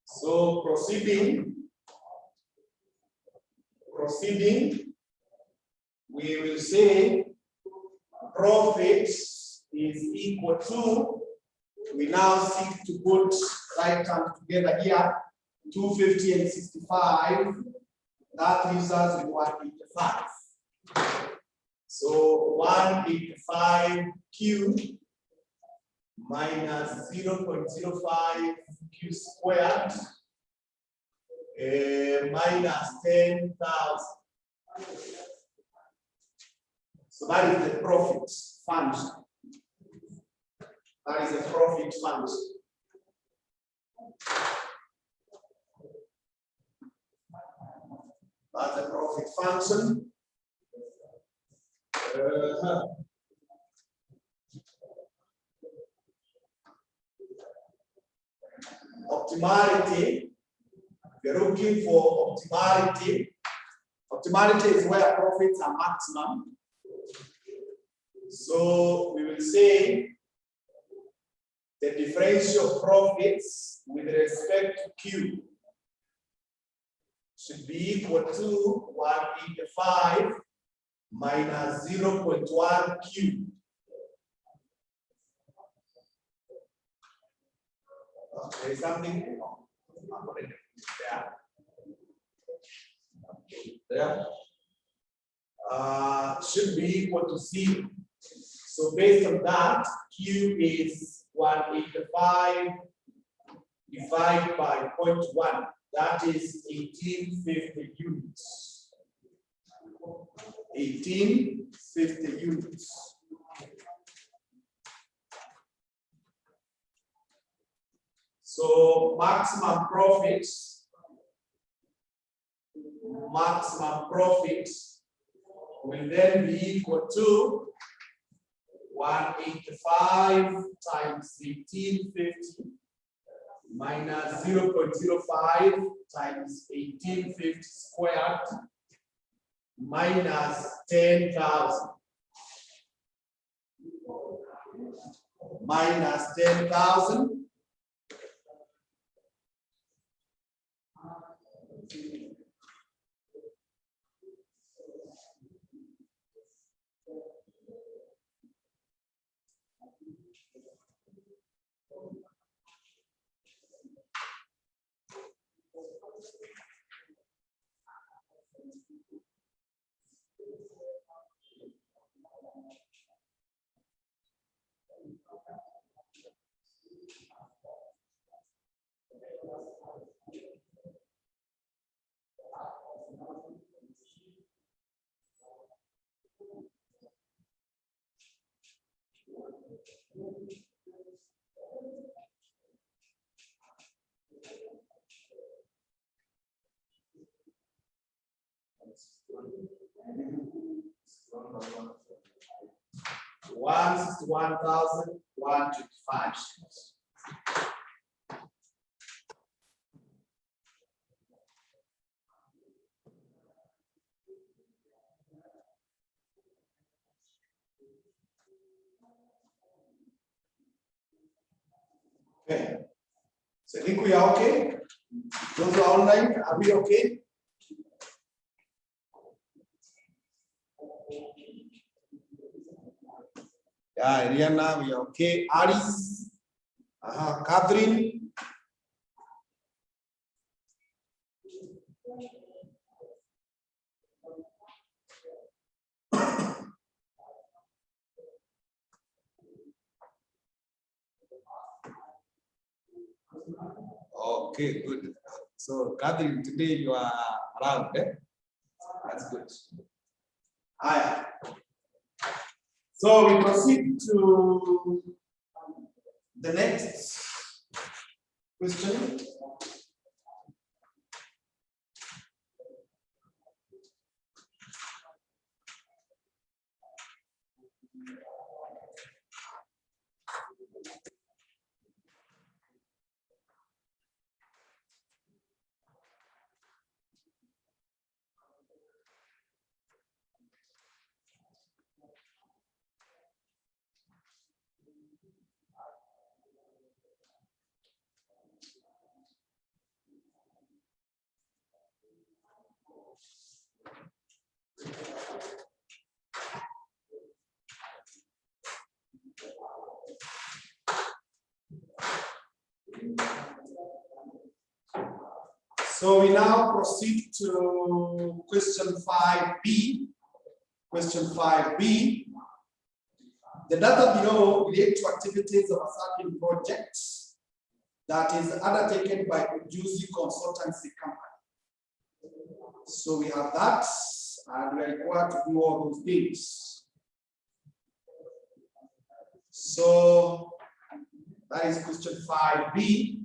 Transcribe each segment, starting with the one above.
So proceeding, we will say profit is equal to, we now seek to put right hand together here, 250 and 65, that leaves us with 185. So 185 Q minus 0.05 Q squared minus 10,000. So that is the profit function. That is a profit function. That's a profit function. Optimality. We're looking for optimality. Optimality is where profits are maximum. So we will say the differential profits with respect to Q should be equal to 185 minus 0.1 Q. There is something there. Should be equal to 0. So based on that, Q is 185 divided by 0.1. That is 1850 units. 1850 units. So maximum profits will then be equal to 185 times 1850 minus 0.05 times 1850 squared minus 10,000 minus 10,000 161,125. Okay. So I think we are okay. Those who are online, are we okay? Yeah, Ariana, we are okay. Alice, Catherine. Okay, good. So, Catherine, today you are around, eh? That's good. Hi. So we proceed to the next question. So we now proceed to question 5b. Question 5b. The data below relate to activities of a certain project that is undertaken by a Juicy consultancy company. So we have that, and we are required to do all those things. So that is question 5b.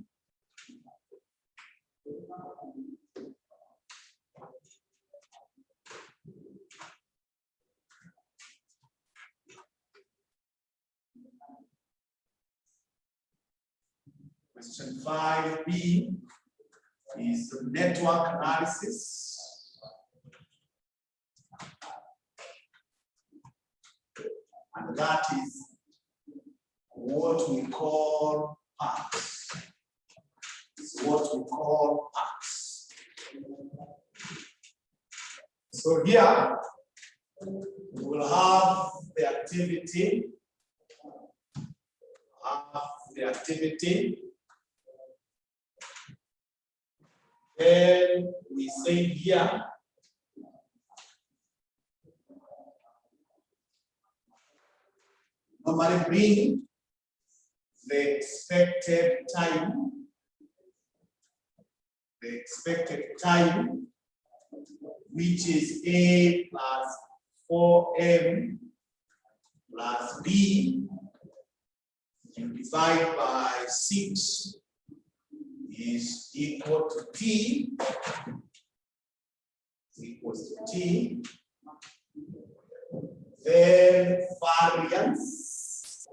Question 5b is network analysis. And that is what we call parts. It's what we call parts. So here we will have the activity. And we say here normally bring the expected time, which is A plus 4M plus B, you divide by 6 is equal to T, equals to T. Then variance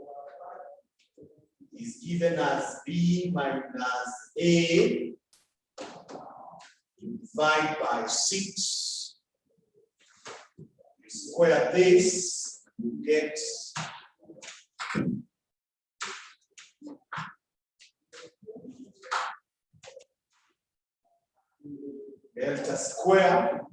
is given as B minus A. You divide by 6. You square this, you get delta square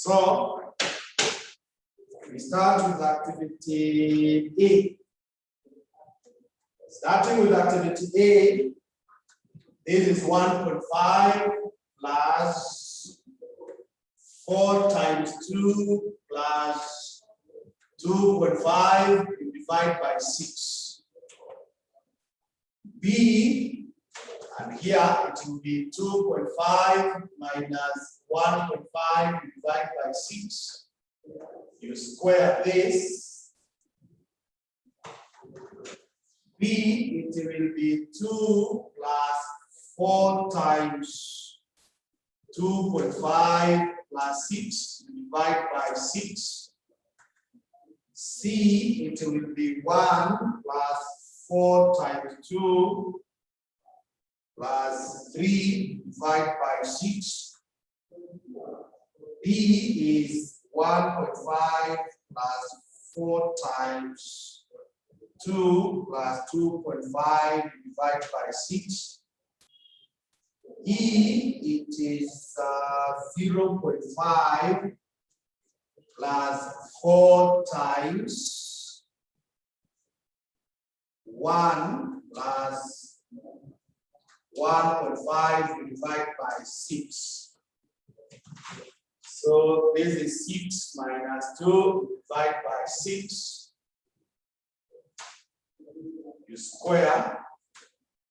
So we start with activity A. Starting with activity A, this is 1.5 plus 4 times 2 plus 2.5, you divide by 6. B, and here it will be 2.5 minus 1.5, you divide by 6. You square this. B, it will be 2 plus 4 times 2.5 plus 6, you divide by 6. C, it will be 1 plus 4 times 2 plus 3, divide by 6. D is 1.5 plus 4 times 2 plus 2.5 divided by 6. E, it is 0.5 plus 4 times 1 plus 1.5 divided by 6. So this is 6 minus 2 divided by 6. You square.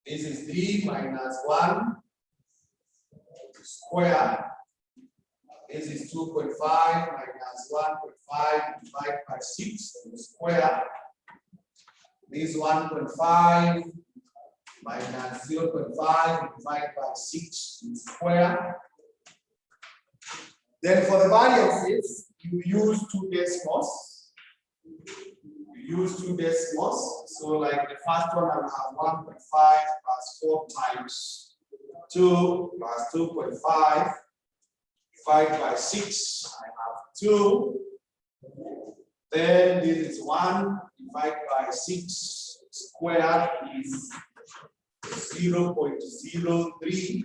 This is 3 minus 1. You square. This is 2.5 minus 1.5 divided by 6. You square. This is 1.5 minus 0.5 divided by 6 you square. Then for the variances, you use 2 decimals. You use 2 decimals. So like the first one, I will have 1.5 plus 4 times 2 plus 2.5 divided by 6. I have 2. Then this is 1 divided by 6 squared is 0.03.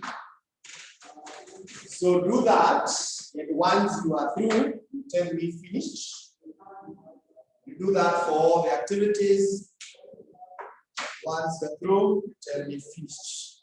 So do that, and once you are through, you tell me finished. You do that for all the activities. Once you're through, you tell me finished.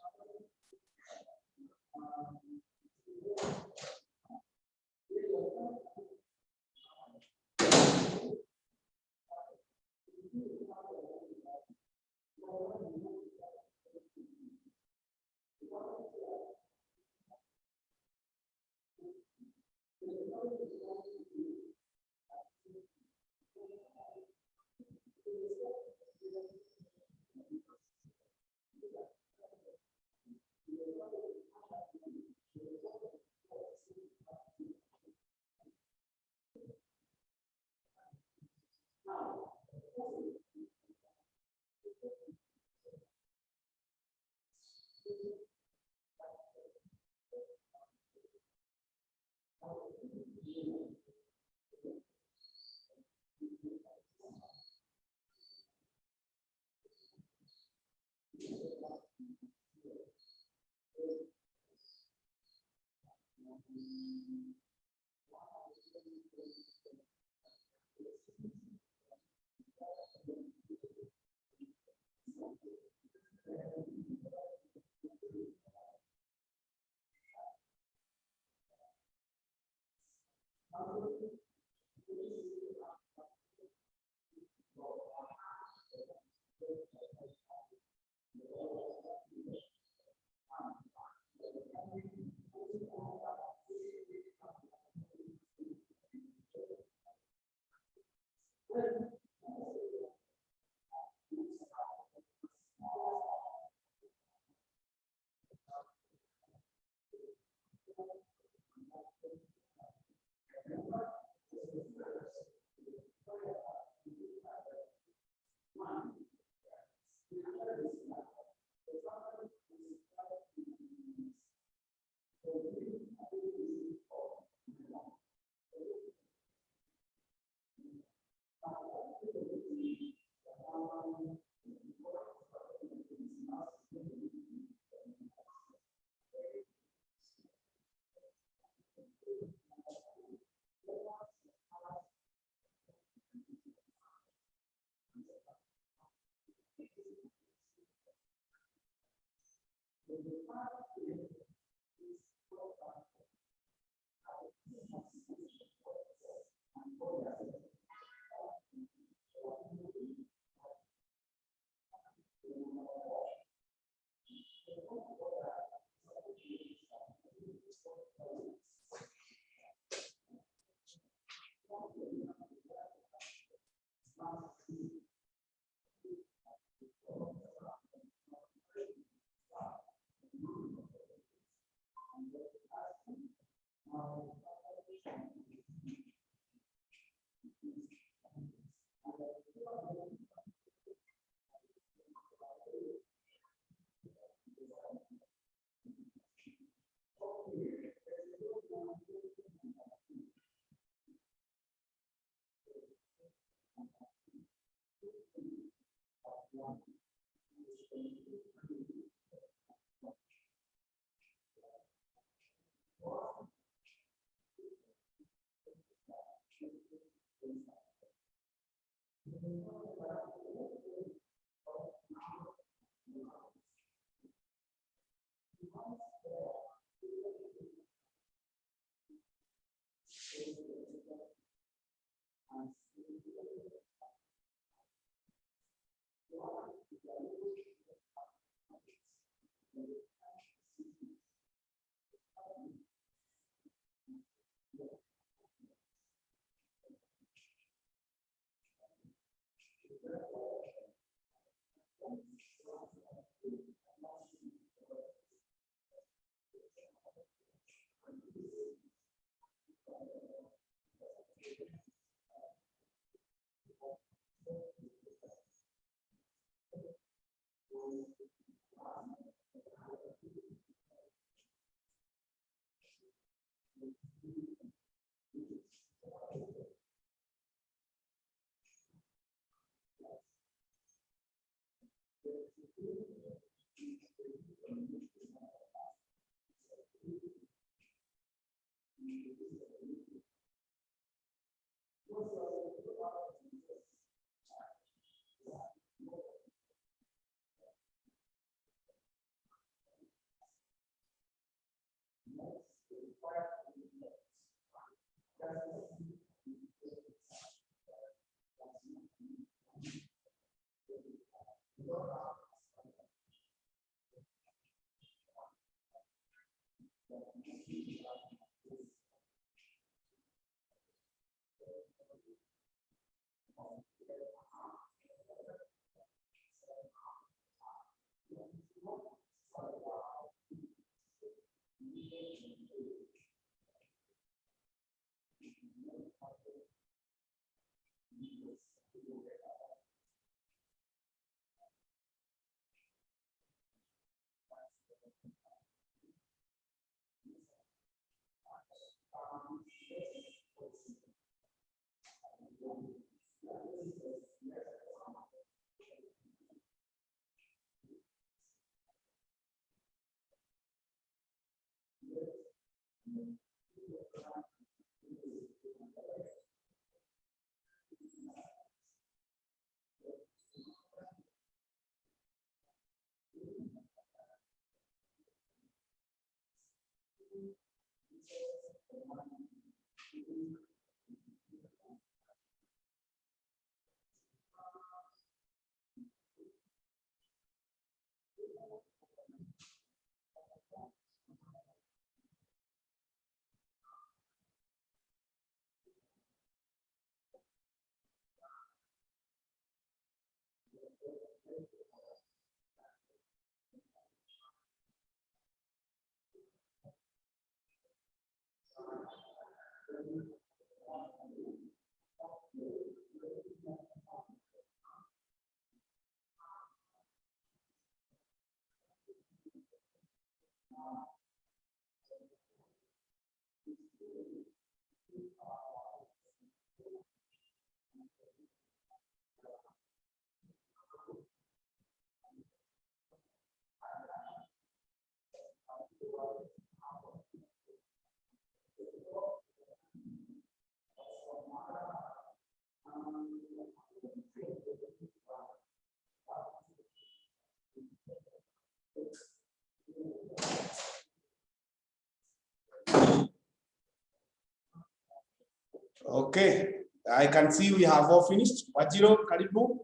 Okay, I can see we have all finished. Wajiro, karibu.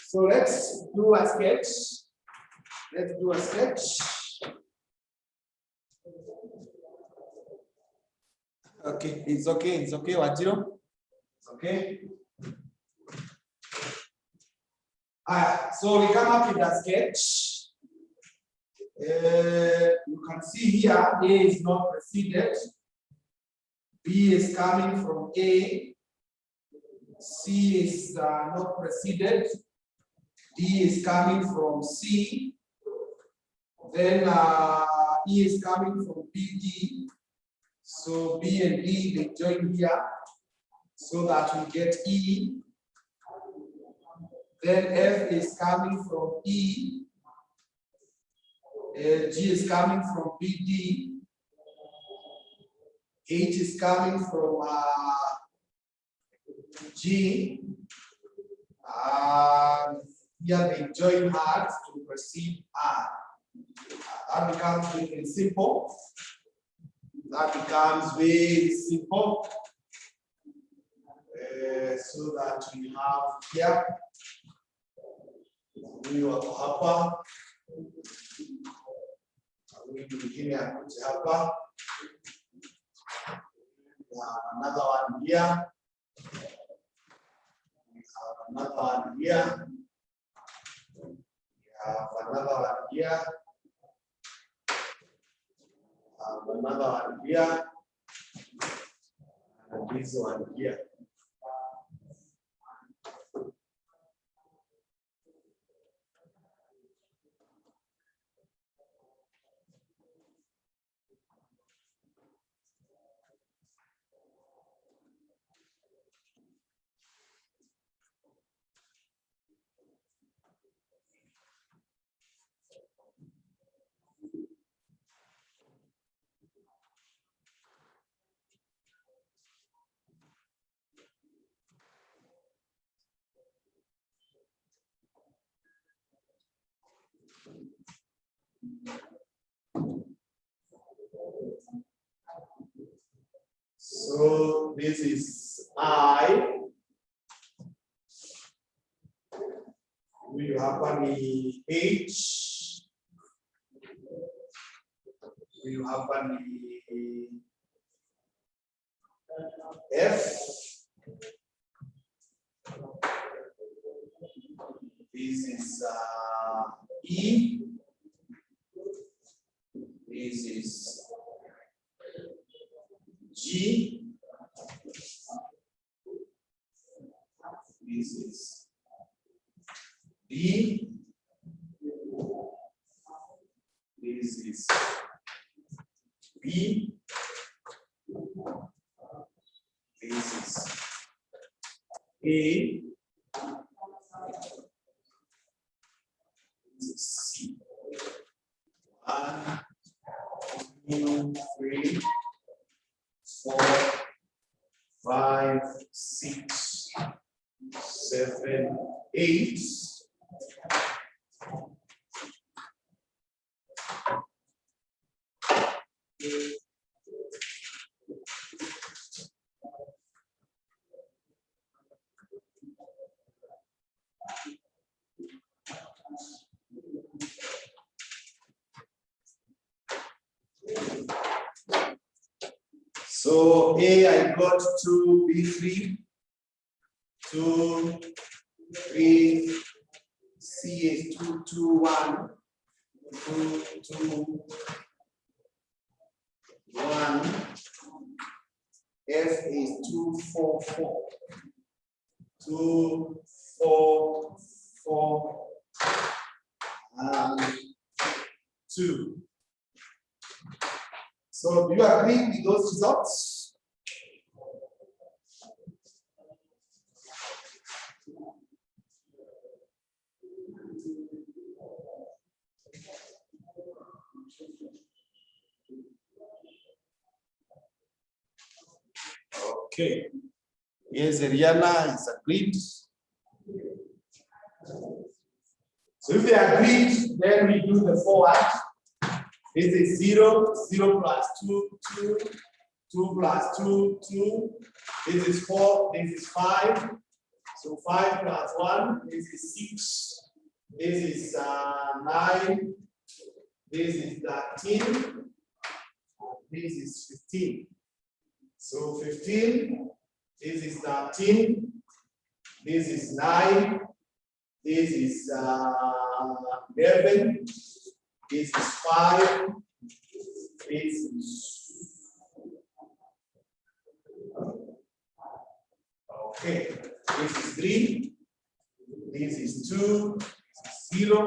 So let's do a sketch. Let's do a sketch. Okay, it's okay, Wajiro. It's okay. So we come up with a sketch. You can see here, A is not preceded. B is coming from A. C is not preceded. D is coming from C. Then E is coming from BD. So B and D, they join here so that we get E. Then F is coming from E. G is coming from BD. H is coming from G. Here they join hands to receive R. That becomes very simple. That becomes very simple. So that we have here. Huyu wako hapa. Huyu mwingine akuje hapa. Another one here. We have another one here. We have another one here. Another one here. And this one here. So this is I. We have any H. We have any F. This is E. This is G. This is D. This is B. This is A. This is C. 1, 2, 3, 4, 5, 6, 7, 8. So A, I got 2, B3, 2, 3, C is 2, 2, 1, 2, 2, 1, F is 2, 4, 4, 2, 4, 4, and 2. So do you agree with those results? Okay. Yes, Rihanna is agreed. So if they agreed, then we do the forward. This is 0, 0 plus 2, 2, 2 plus 2, 2. This is 4, this is 5. So 5 plus 1, this is 6. This is 9. This is 13. This is 15. So 15, this is 13. This is 9. This is 11. This is 5. This is okay. This is 3. This is 2. This is 0.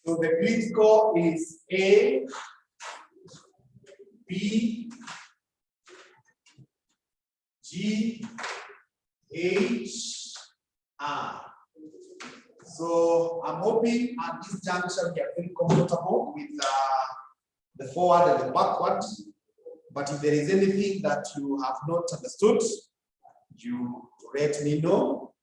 So the grid score is A, B, G, HR. So I'm hoping at this juncture we are very comfortable with the forward and the backward. But if there is anything that you have not understood, you let me know.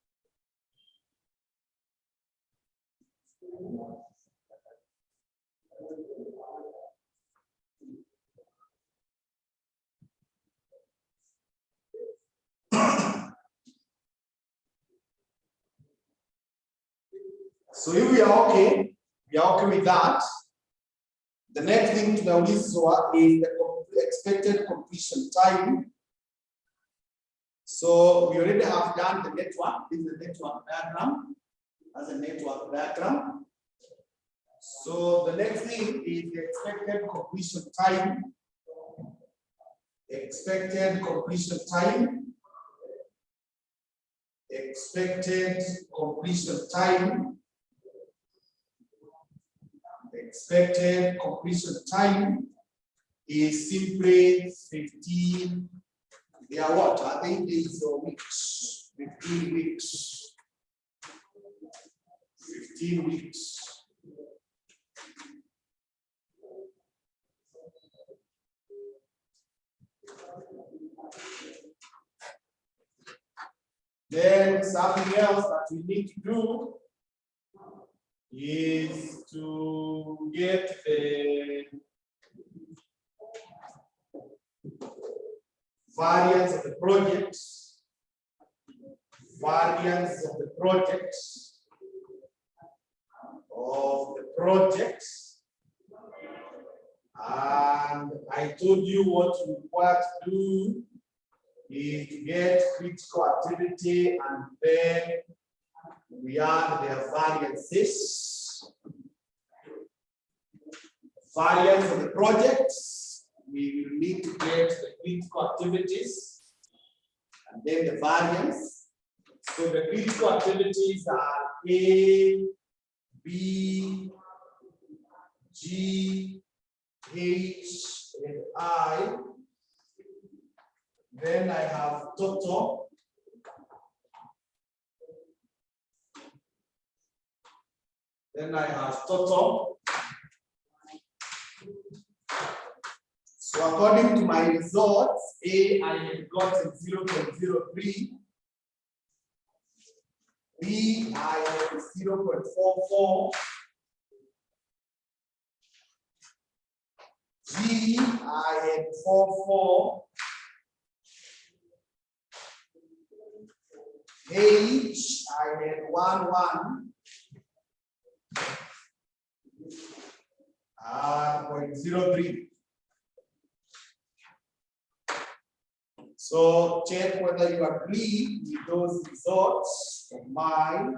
So if we are okay with that. The next thing to know is the expected completion time. So we already have done the network. This is the network diagram. As a network diagram. So the next thing is the expected completion time. Expected completion time. Expected completion time. Expected completion time is simply 15. They are what? Are they days or weeks? 15 weeks. 15 weeks. Then something else that we need to do is to get the variance of the project. Variance of the project. And I told you what you require to do is to get critical activity, and then we add their variances. Variance of the projects, we will need to get the critical activities and then the variance. So the critical activities are A, B, G, H, and I. Then I have total. Then I have total. So according to my results, A, I have gotten 0.03. B, I have 0.44. G, I had 44. H, I had 11. And 0.03. So check whether you agree with those results of mine.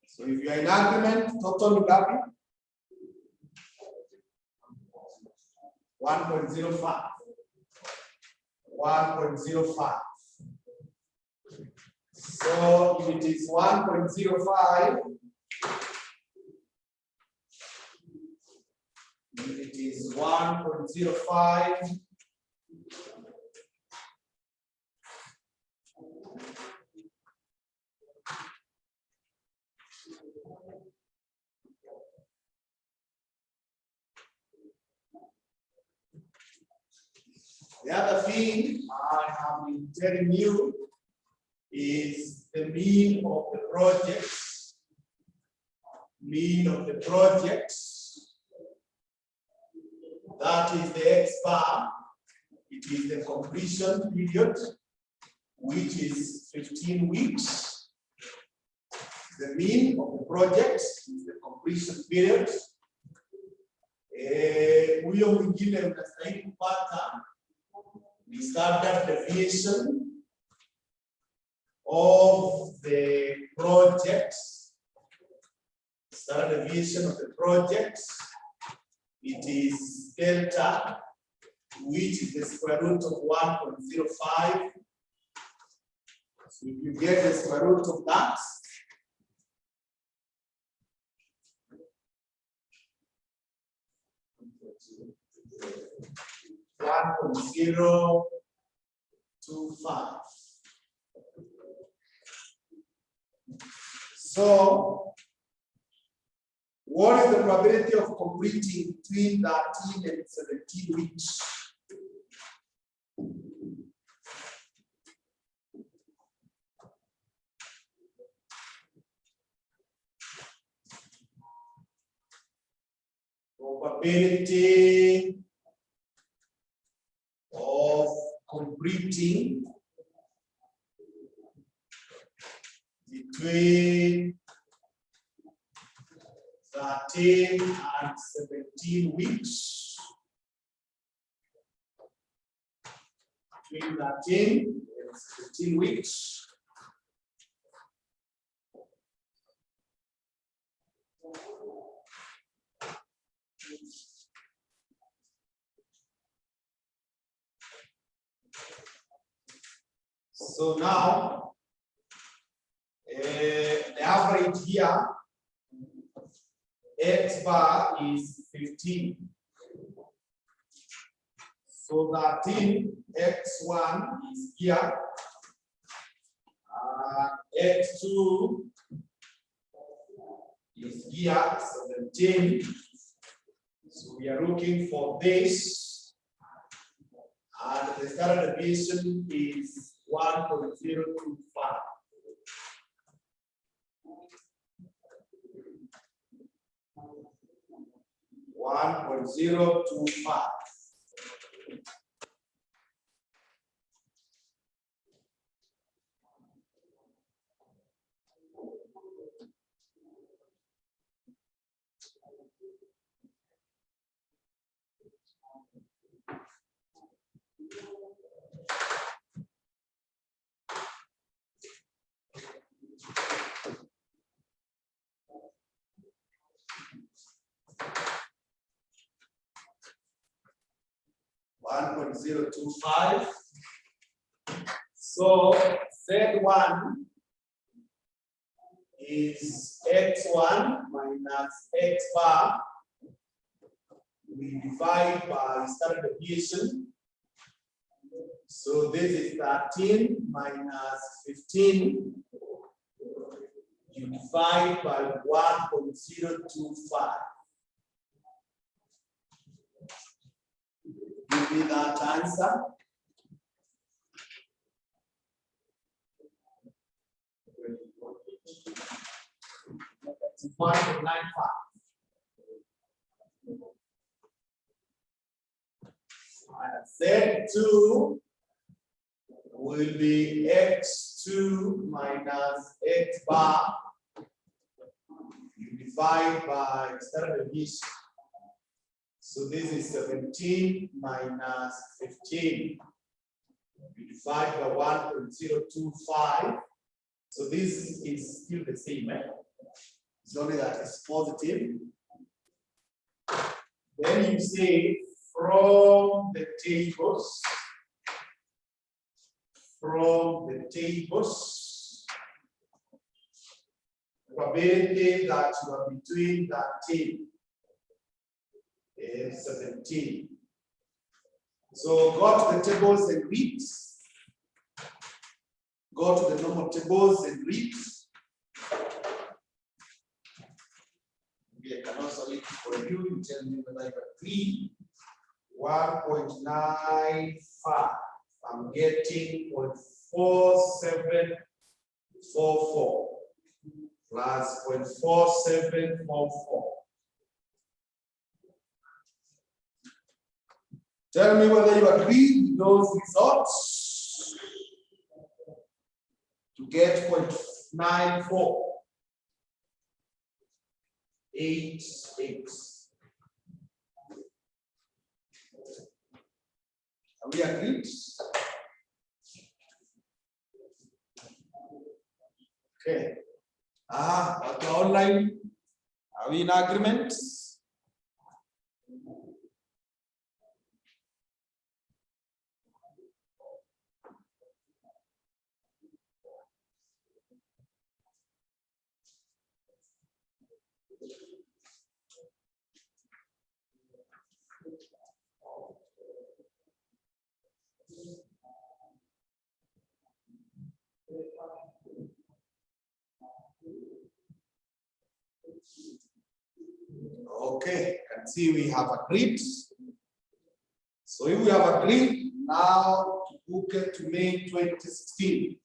So if you are in agreement, total copy 1.05. 1.05. So if it is 1.05, if it is 1.05, the other thing I have been telling you is the mean of the projects. Mean of the projects. That is the X bar. It is the completion period, which is 15 weeks. The mean of the project is the completion period. Huyo mwingine unastahili kupata the standard deviation of the project. Standard deviation of the project. It is delta, which is the square root of 1.05. So if you get the square root of that, (1.025). So, what is the probability of completing between 13 and 17 weeks? Probability of completing between 13 and 17 weeks. Between 13 and 17 weeks. So now, the average here, X bar is 15. So 13, X1 is here. X2 is here, 17. So we are looking for this. And the standard deviation is 1.025. 1.025. (1.025). So Z1 is X1 minus X bar. We divide by standard deviation. So this is 13 minus 15. You divide by 1.025. Give me that answer. It's 1.95. Z2 will be X2 minus X bar. You divide by standard deviation. So this is 17 minus 15. You divide by 1.025. So this is still the same. It's only that it's positive. Then you say from the tables, probability that you are between 13 and 17. So go to the tables and read. Go to the normal tables and read. I can also read for you. You tell me whether you agree. 1.95. I'm getting 0.4744 plus 0.4744. Tell me whether you agree with those results to get 0.9488. Are we agreed? Okay. Okay, online. Are we in agreement? Okay, and see we have agreed. So if we have agreed, now to book it to May 2016.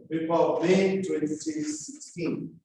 Paper of May 2016.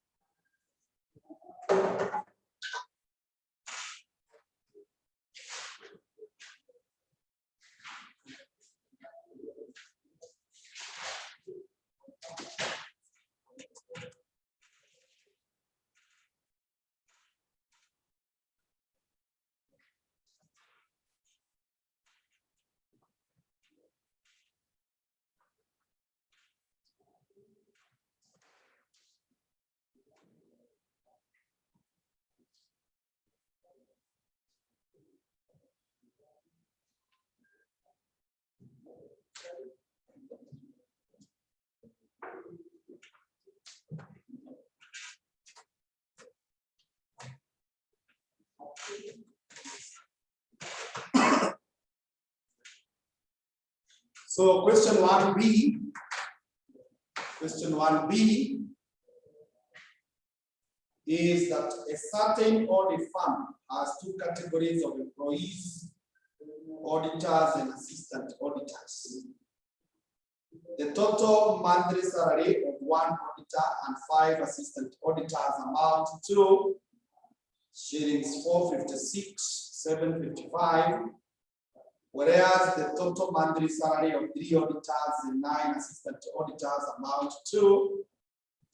So question 1B is that a certain audit firm has two categories of employees, auditors and assistant auditors. The total monthly salary of one auditor and 5 assistant auditors amount to shillings 456,755, whereas the total monthly salary of 3 auditors and 9 assistant auditors amount to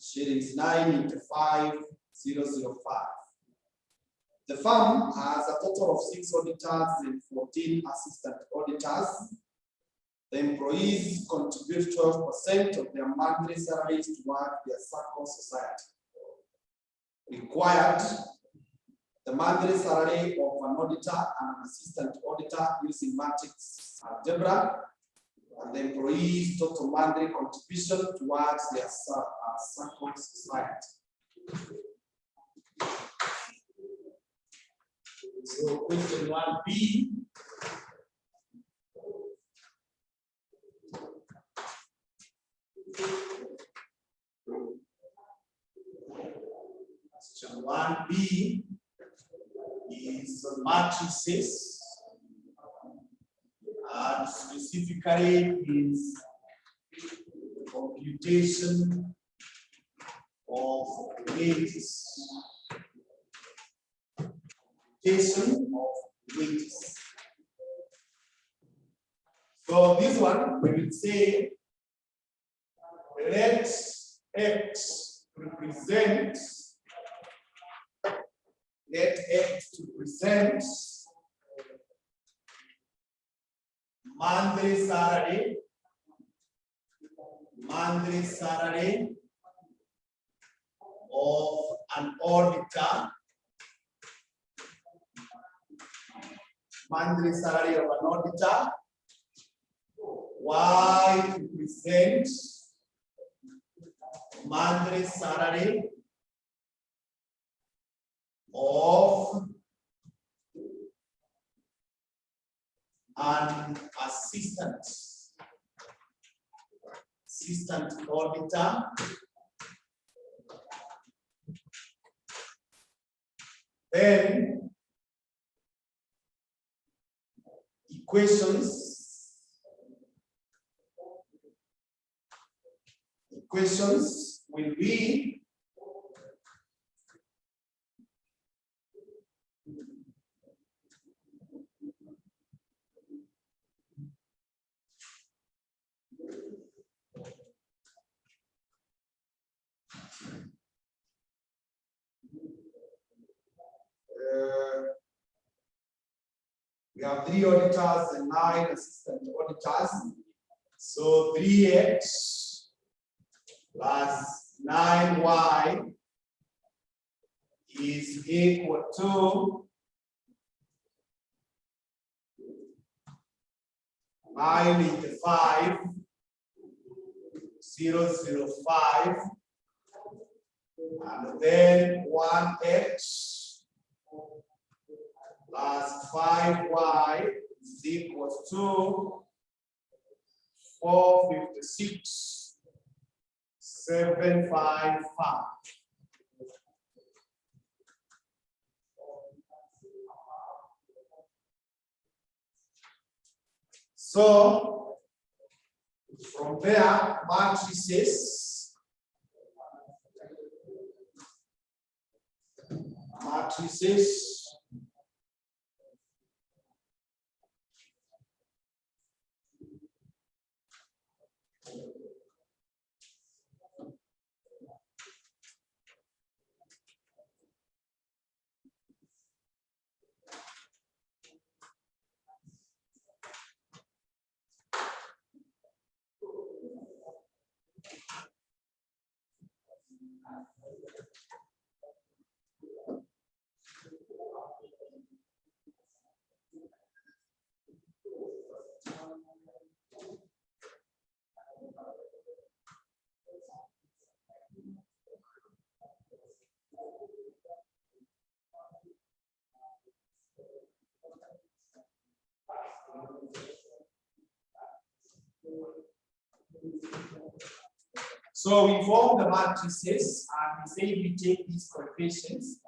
shillings 985,005. The firm has a total of 6 auditors and 14 assistant auditors. The employees contribute 12% of their monthly salaries toward their circle society. Required, the monthly salary of an auditor and an assistant auditor using matrix algebra, and the employees' total monthly contribution towards their circle society. So question 1B. Question 1B is matrices, and specifically is computation of wages. Computation of wages. So this one we will say let X represent, let X represent monthly salary of an auditor, monthly salary of an auditor. Y represent monthly salary of an assistant auditor. Then equations will be we have 3 auditors and 9 assistant auditors. So 3x plus 9y is equal to -5, 0, 0, 5, and then 1x plus 5y is equal to 456, 755. So from there, matrices So we form the matrices and we say we take these coefficients.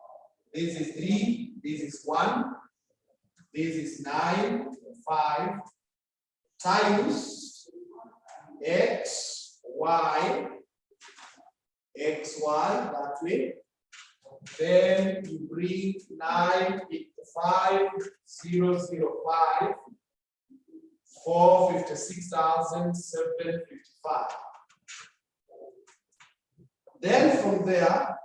This is 3, this is 1, this is 9, 5, times x, y, xy, that way. Then you bring 9 into 5, 0, 0, 5, 456,755. Then from there,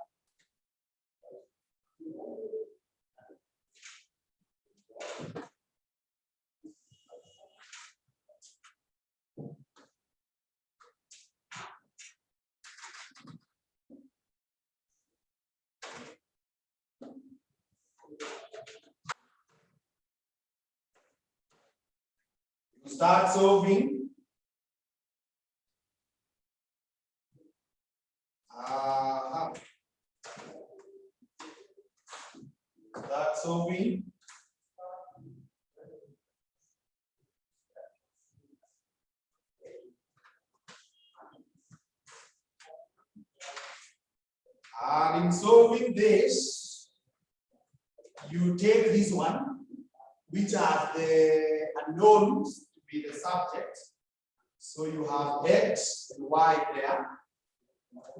you start solving. Start solving. And in solving this, you take this one, which are the unknowns to be the subject. So you have x and y there.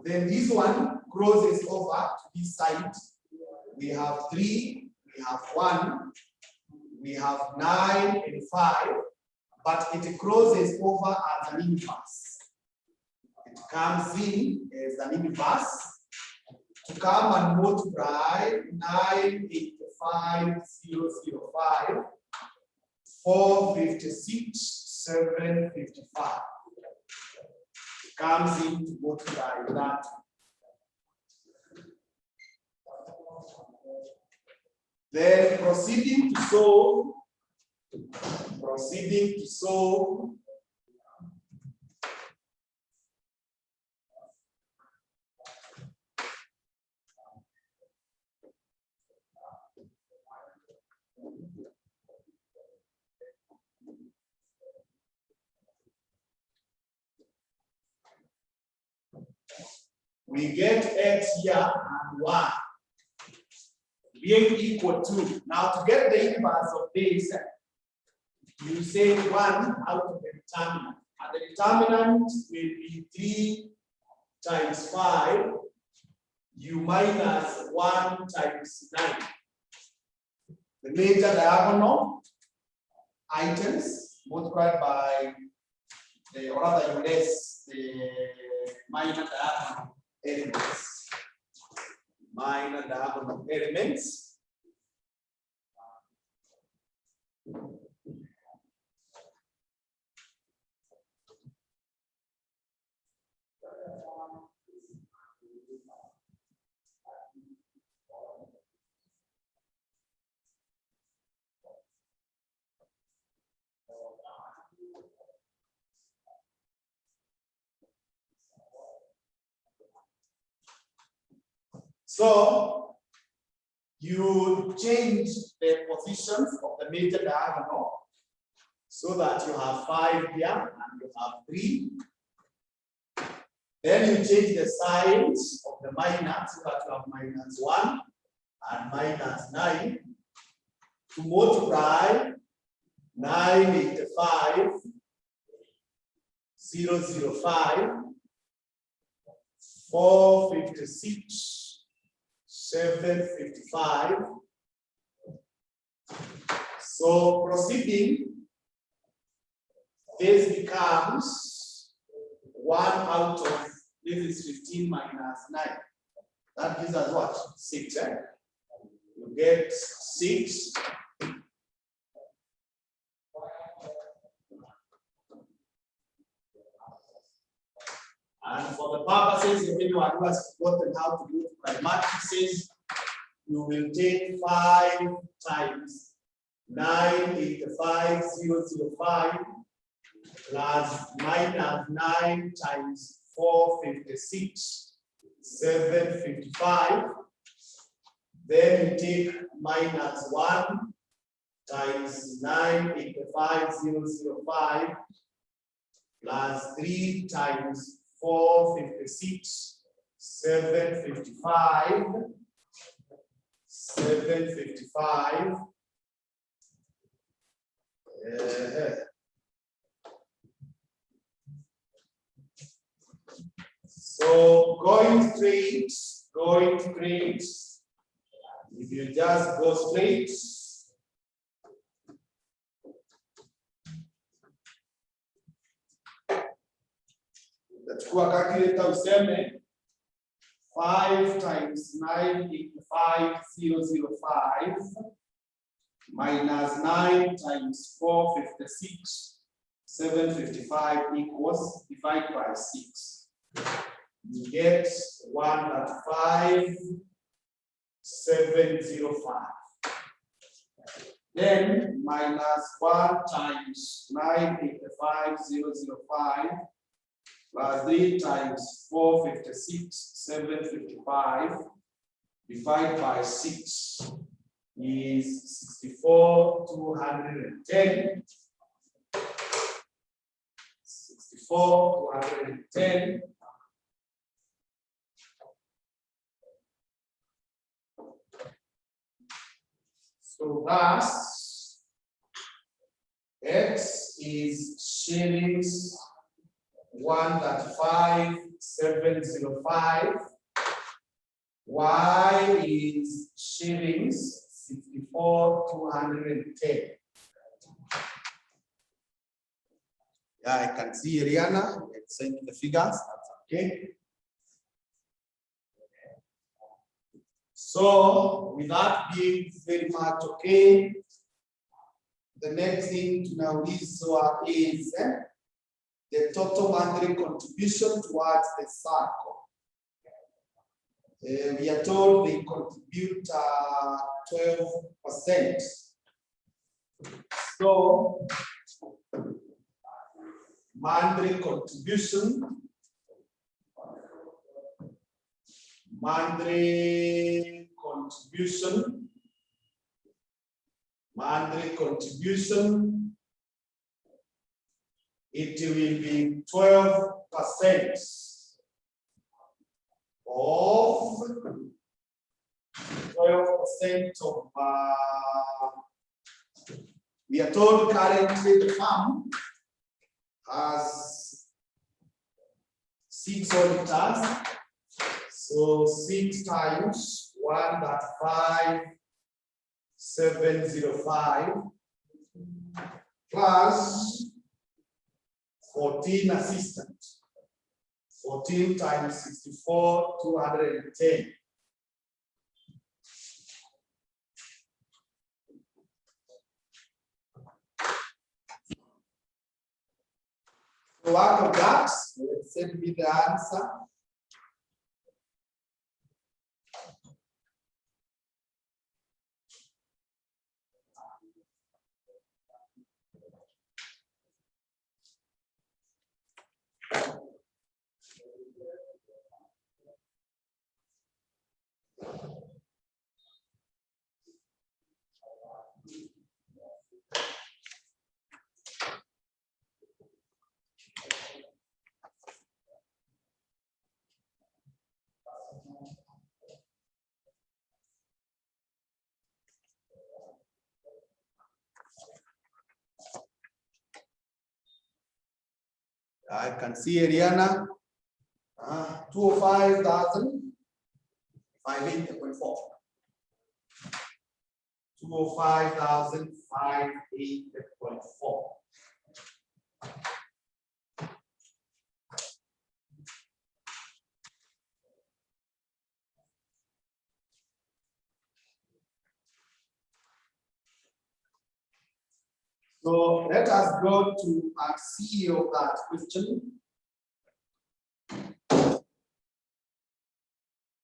Then this one crosses over to this side. We have 3, we have 1, we have 9 and 5, but it crosses over as an inverse. It comes in as an inverse to come and multiply 985,005, 456, 755. It comes in to multiply that. Then proceeding to solve, we get x here and y being equal to. Now to get the inverse of this, you say 1 out of the determinant. And the determinant will be 3 times 5. You minus 1 times 9. The major diagonal items multiplied by the, or rather you less the minor diagonal elements. Minor diagonal elements. So you change the positions of the major diagonal so that you have 5 here and you have 3. Then you change the signs of the minus so that you have -1 and -9 to multiply 985, 005, 456, 755. So proceeding, this becomes 1 out of, this is 15 minus 9. That gives us what? 6, eh? You get 6. And for the purposes of anyone who has forgotten how to do matrices, you will take 5 times 985, 005 plus -9 times 456, 755. Then you take -1 times 985, 005 plus 3 times 456, 755, 755. So going straight, if you just go straight, Chukua calculator useme 5 times 985,005 minus 9 times 456, 755 equals, divide by 6. You get 105,705. Then minus 1 times 985,005 plus 3 times 456, 755, divide by 6 is 64,210. 64,210. So thus, X is shillings 135,705. Y is shillings 64,210. Yeah, I can see Rihanna sending the figures. That's okay. So, with that being very much okay, the next thing to know is the total monthly contribution towards the circle. We are told they contribute 12%. So, monthly contribution, it will be 12% of 12% of we are told currently the firm has 6 auditors. So 6 times 135,705 plus 14 assistants. 14 times 64,210. So out of that, let's send me the answer. I can see Ariana. 205,000. 58.4. 205,058.4. So let us go to part C of that question.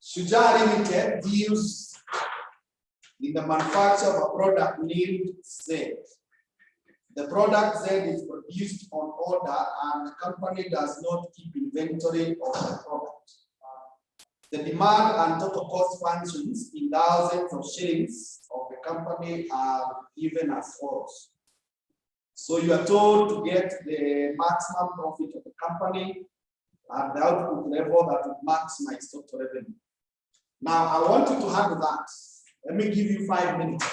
Shujaa Limited deals in the manufacture of a product named Z. The product Z is produced on order and the company does not keep inventory of the product. The demand and total cost functions in thousands of shillings of the company are given as follows. So you are told to get the maximum profit of the company at the output level that would maximize total revenue. Now, I want you to handle that. Let me give you 5 minutes.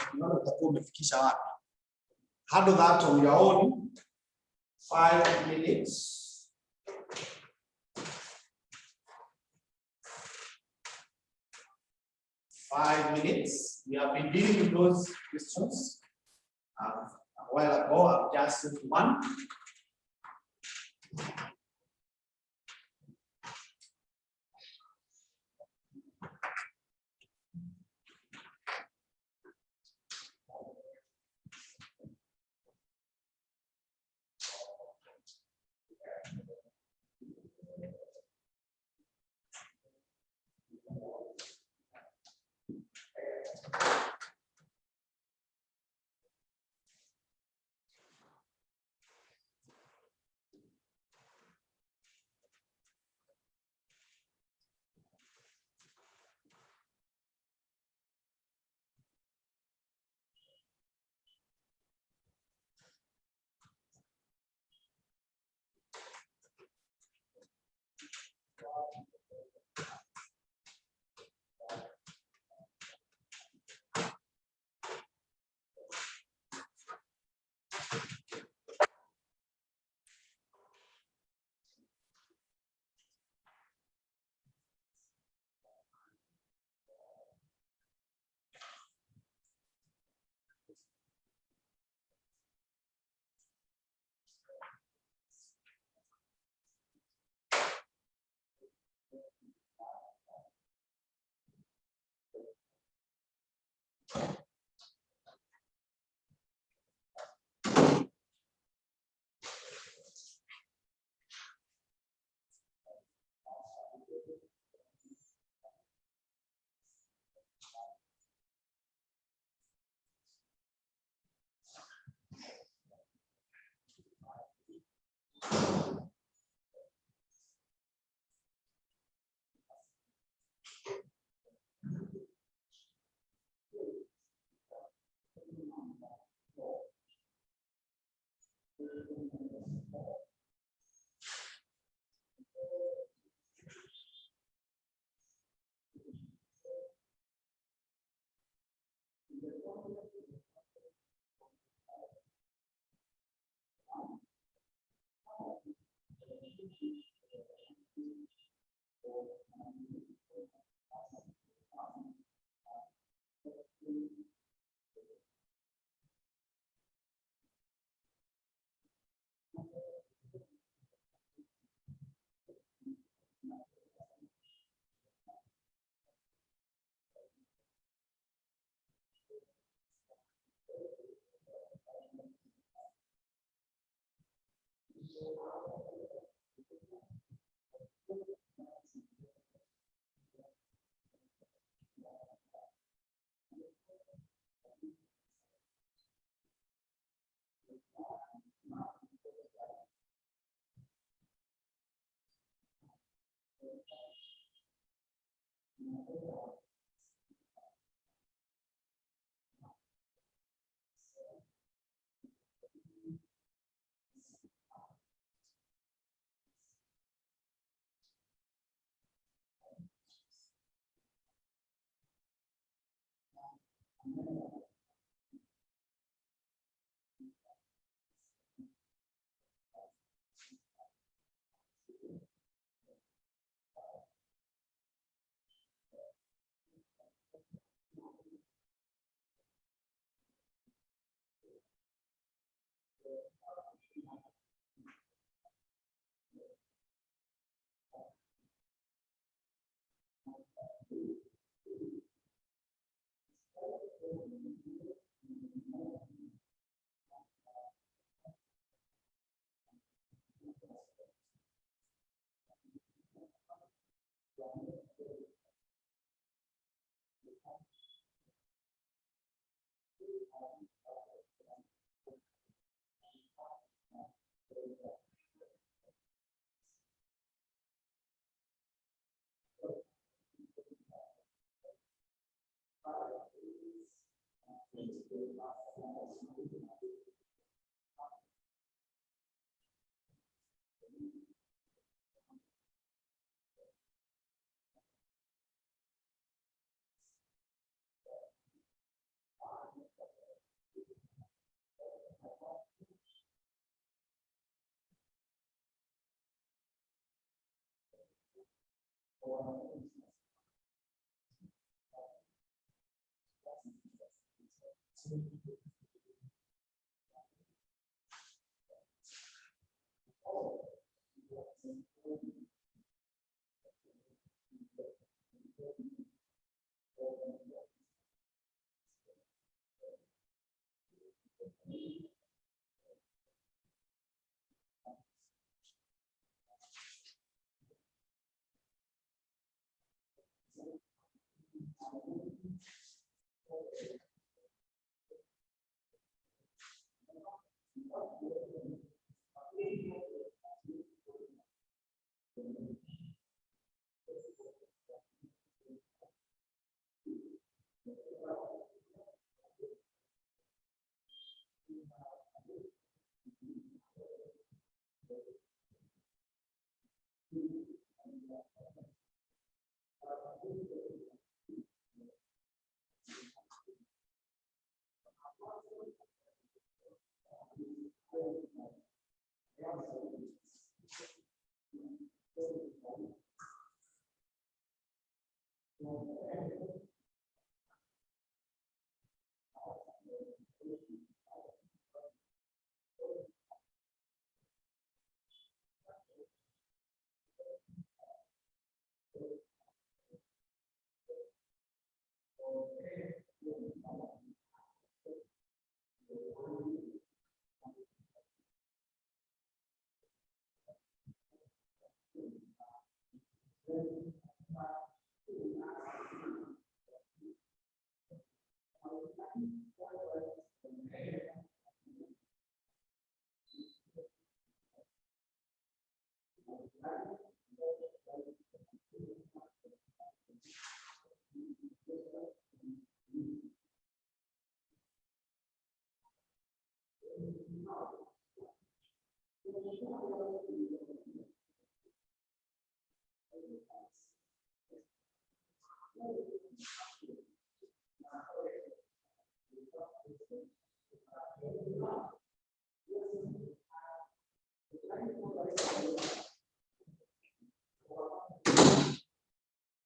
Handle that on your own. 5 minutes. We have been dealing with those questions a while ago. I've just said one.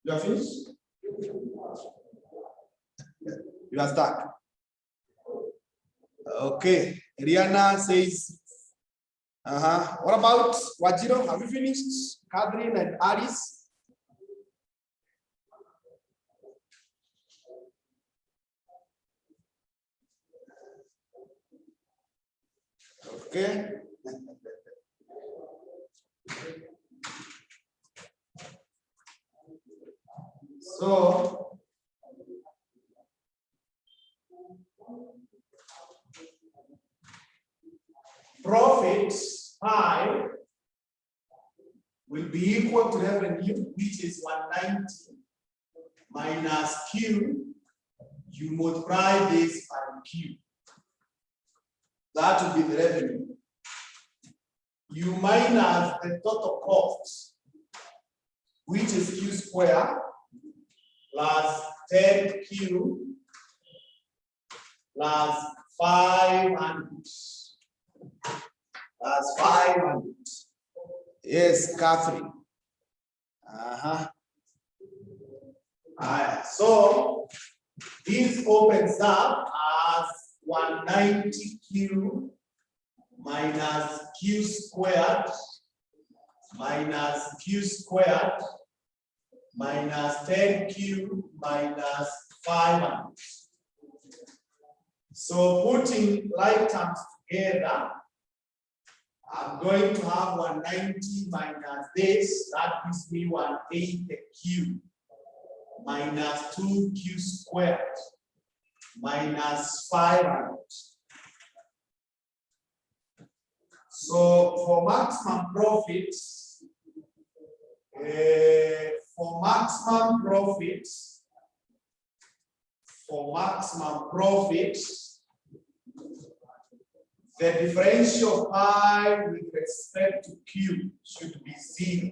You are finished? You are stuck. Okay. Rihanna says, what about Wajiro? Have you finished? Catherine and Alice? Okay. So, profit pi will be equal to revenue, which is 190 minus Q. You multiply this by Q. That will be the revenue. You minus the total cost, which is Q squared plus 10Q plus 500. That's 500. Yes, Catherine. So this opens up as 190Q minus Q squared minus Q squared minus 10Q minus 500. So putting like terms together, I'm going to have 190 minus this. That gives me 180q minus 2q squared minus 500. So for maximum profits, the differential pi with respect to q should be 0.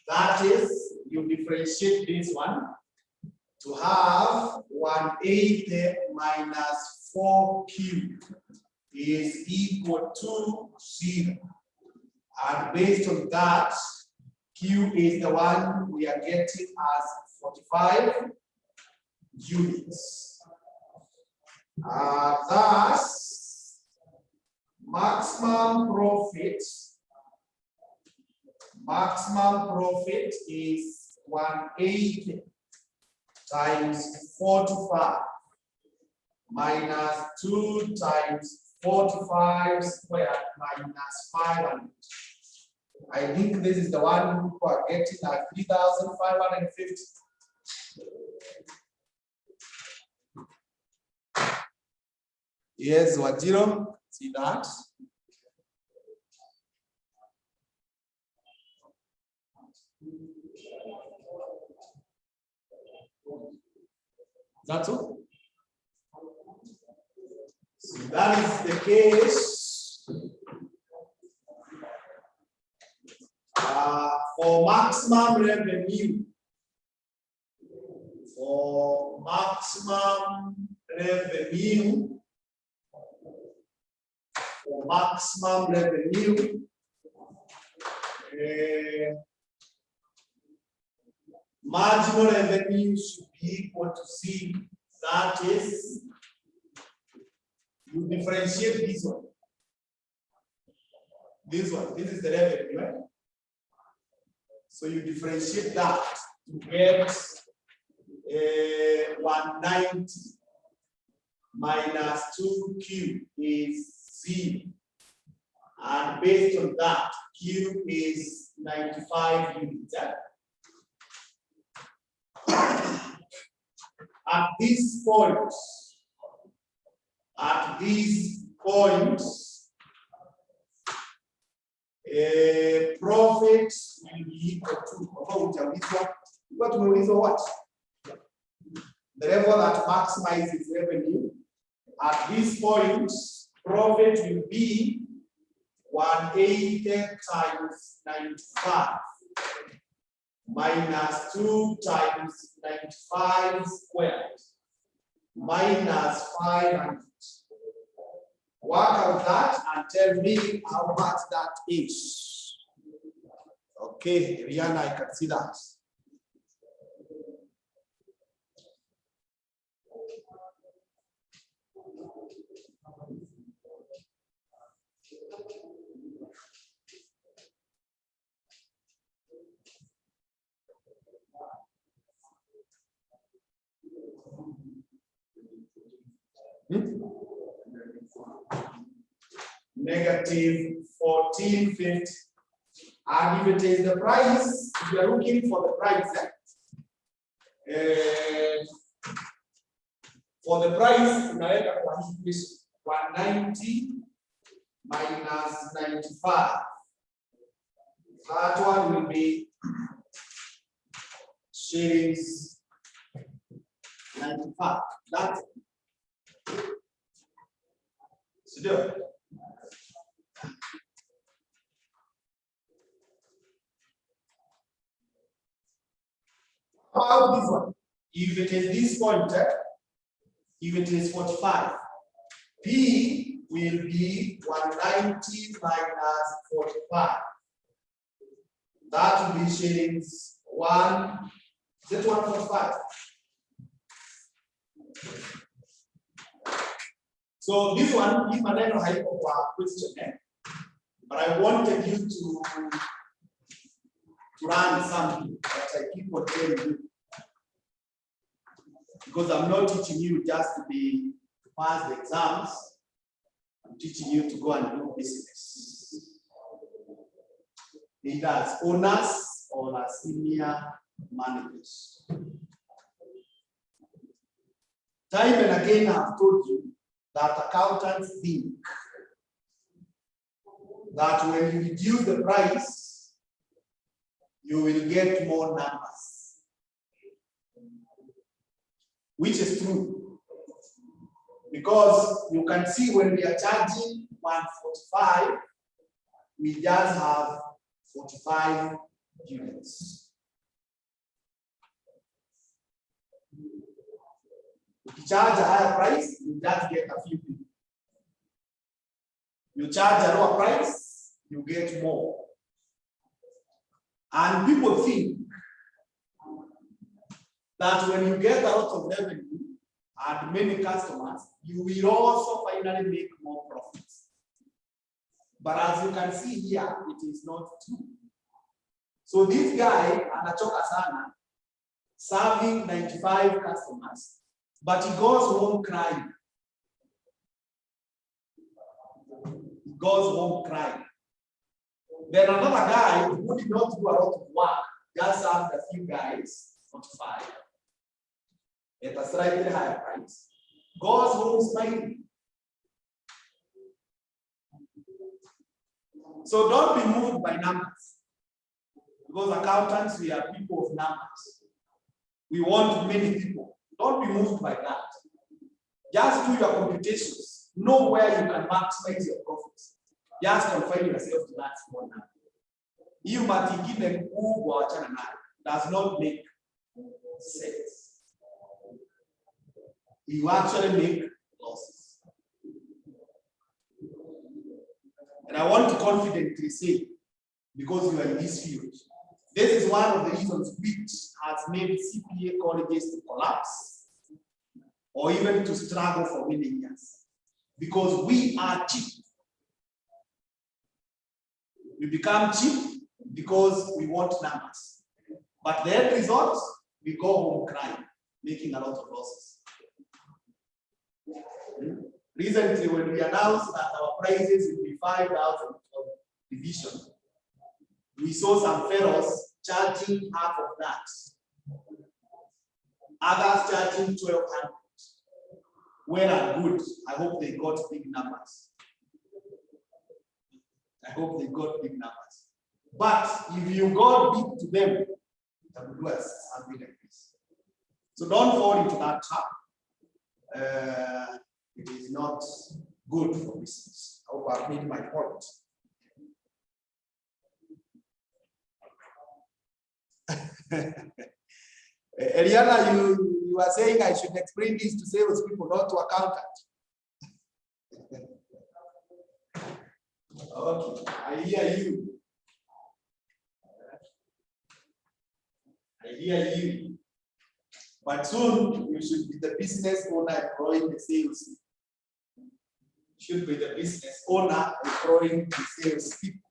That is, you differentiate this one to have 180 minus 4q is equal to 0. And based on that, q is the one we are getting as 45 units. Thus, maximum profit is 180 times 45 minus 2 times 45 squared minus 500. I think this is the one who are getting at 3,550. Yes, Wajiro, see that? That's all. So that is the case for maximum revenue. For maximum revenue, marginal revenue should be equal to C. That is, you differentiate this one. This is the revenue, right? So you differentiate that to get 190 minus 2q is 0. And based on that, q is 95 units. At these points, profit will be equal to what? The level that maximizes revenue. At this point, profit will be 180 times 95 minus 2 times 95 squared minus 500. Work out that and tell me how much that is. Okay, Rihanna, I can see that. Negative 1450. And if it is the price, if you are looking for the price, for the price, unaweka kwa hii 190 minus 95. That one will be shillings 95. That's so about this one? If it is this point, if it is 45, P will be 190 minus 45. That will be shillings 145. So this one, if maneno haiko kwa question, but I wanted you to learn something that I keep on telling you. Because I'm not teaching you just to pass the exams. I'm teaching you to go and do business. either as owners or as senior managers. Time and again, I've told you that accountants think that when you reduce the price, you will get more numbers, which is true. Because you can see when we are charging 145, we just have 45 units. If you charge a higher price, you just get a few people. You charge a lower price, you get more. And people think that when you get a lot of revenue and many customers, you will also finally make more profits. But as you can see here, it is not true. So this guy, anachoka sana, serving 95 customers, but he goes home crying. He goes home crying. Then another guy who did not do a lot of work, just served a few guys, 45, at a slightly higher price, goes home smiling. So don't be moved by numbers. Because accountants, we are people of numbers. We want many people. Don't be moved by that. Just do your computations. Know where you can maximize your profits. Just confine yourself to that small number. You might give them does not make sense. You actually make losses. And I want to confidently say, because you are in this field, this is one of the reasons which has made CPA colleges to collapse or even to struggle for many years. Because we are cheap. We become cheap because we want numbers. But the end result, we go home crying, making a lot of losses. Recently, when we announced that our prices will be 5,000 for division, we saw some fellows charging half of that. Others charging 1,200. Well and good. I hope they got big numbers. I hope they got big numbers. But if you got big to them, it will do us something like this. So don't fall into that trap. It is not good for business. I hope I've made my point. Eliana, you are saying I should explain this to salespeople, not to accountants. Okay, I hear you. I hear you. But soon you should be the business owner employing the sales. You should be the business owner employing the sales people.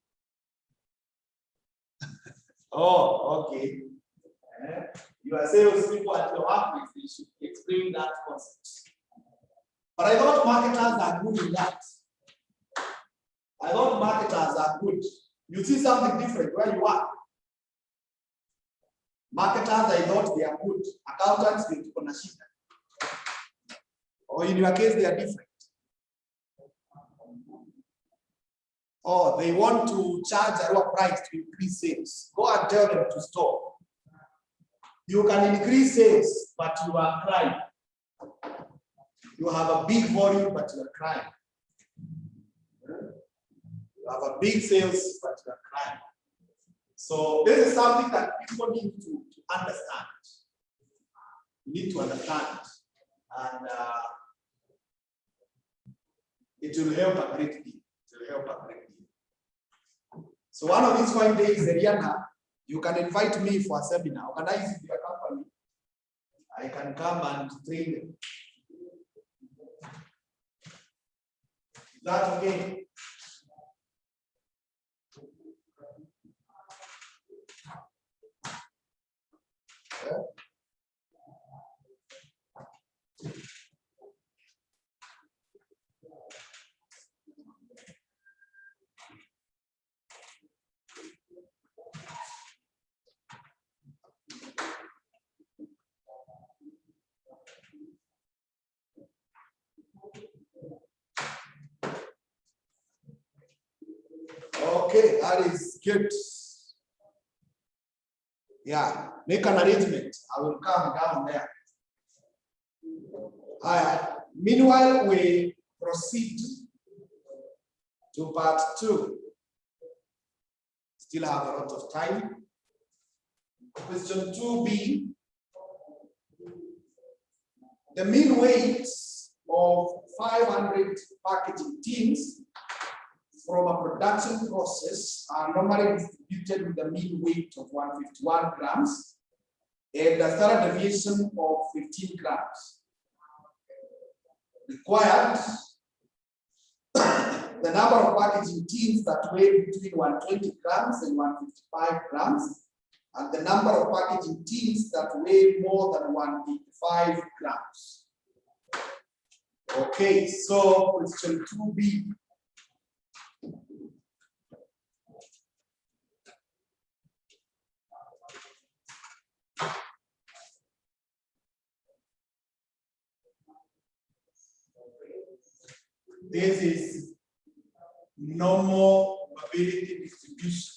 Oh, okay. You are sales people at your office, you should explain that concept. But I thought marketers are good in that. I thought marketers are good. You see something different where you are. Marketers, I thought they are good. Accountants, they keep on a sheet. Or in your case, they are different. Or they want to charge a lower price to increase sales. Go and tell them to stop. You can increase sales, but you are crying. You have a big volume, but you are crying. You have a big sales, but you are crying. So this is something that people need to understand. You need to understand. And it will help a great deal. It will help a great deal. So one of these fine days, Eliana, you can invite me for a seminar. Organize with your company. I can come and train them. Is that okay? Yeah. Okay, that is good. Yeah, make an arrangement. I will come down there. Meanwhile, we proceed to part 2. Still have a lot of time. Question 2b. The mean weight of 500 packaging tins from a production process are normally distributed with a mean weight of 151 grams and a standard deviation of 15 grams. Required, the number of packaging tins that weigh between 120 grams and 155 grams, and the number of packaging tins that weigh more than 185 grams. Okay, so question 2b. This is normal probability distribution.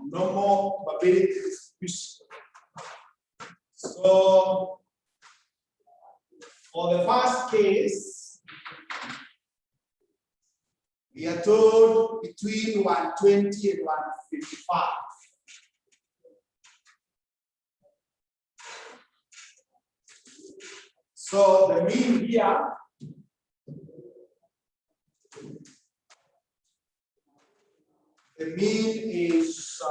Normal probability distribution. So for the first case, we are told between 120 and 155. So the mean here is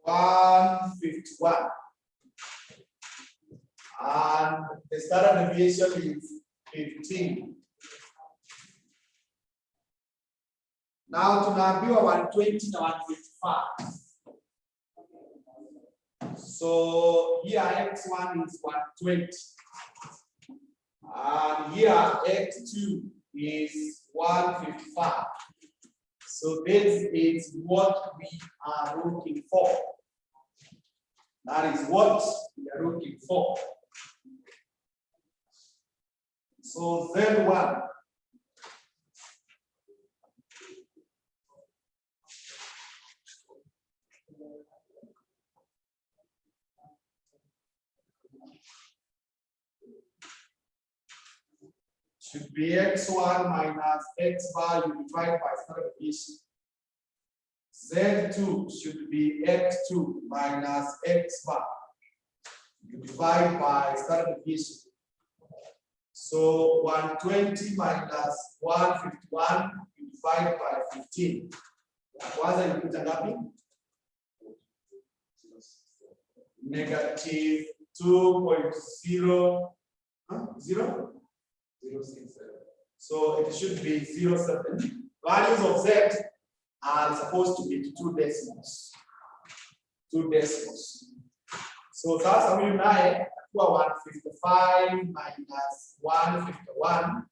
151, and the standard deviation is 15. Now tunaambiwa 120 na 155. So here x1 is 120, and here x2 is 155. So this is what we are looking for. That is what we are looking for. So Z1. Should be x1 minus x bar, you divide by standard deviation. Z2 should be x2 minus x bar, you divide by standard deviation. So 120 minus 151, you divide by 15. Kwanza inakuja ngapi? Negative 2.0. So it should be 0.7. Values of Z are supposed to be 2 decimals. 2 decimals. So that's how you know 155 minus 151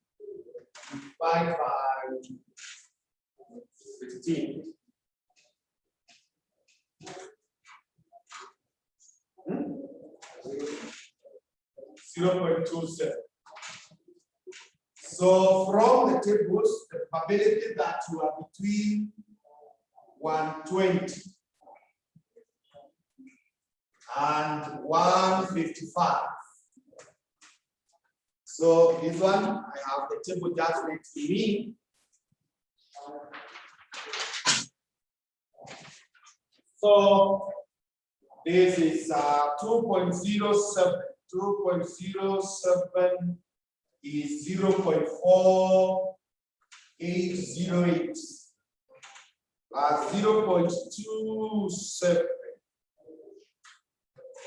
divided by 15. 0.27. So from the tables, the probability that you are between 120 and 155. So this one, I have the table just next to me. So this is 2.07. 2.07 is 0.4808. 0.27.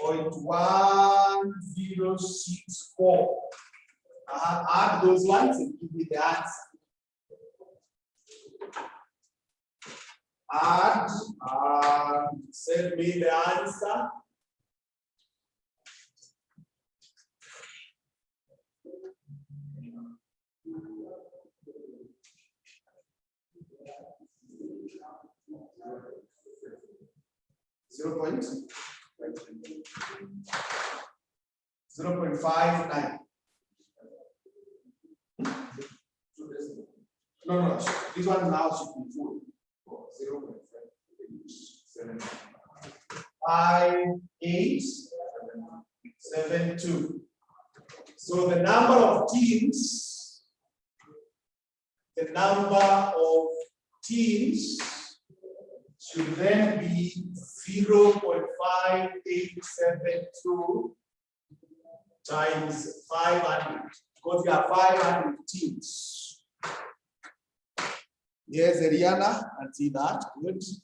0.1064. Add those ones and give me the answer. Add and send me the answer. 0.59. No, this one now should be full. 0.5872. So the number of teams should then be 0.5872 times 500, because we have 500 teams. Yes, Ariana, I see that. Good. So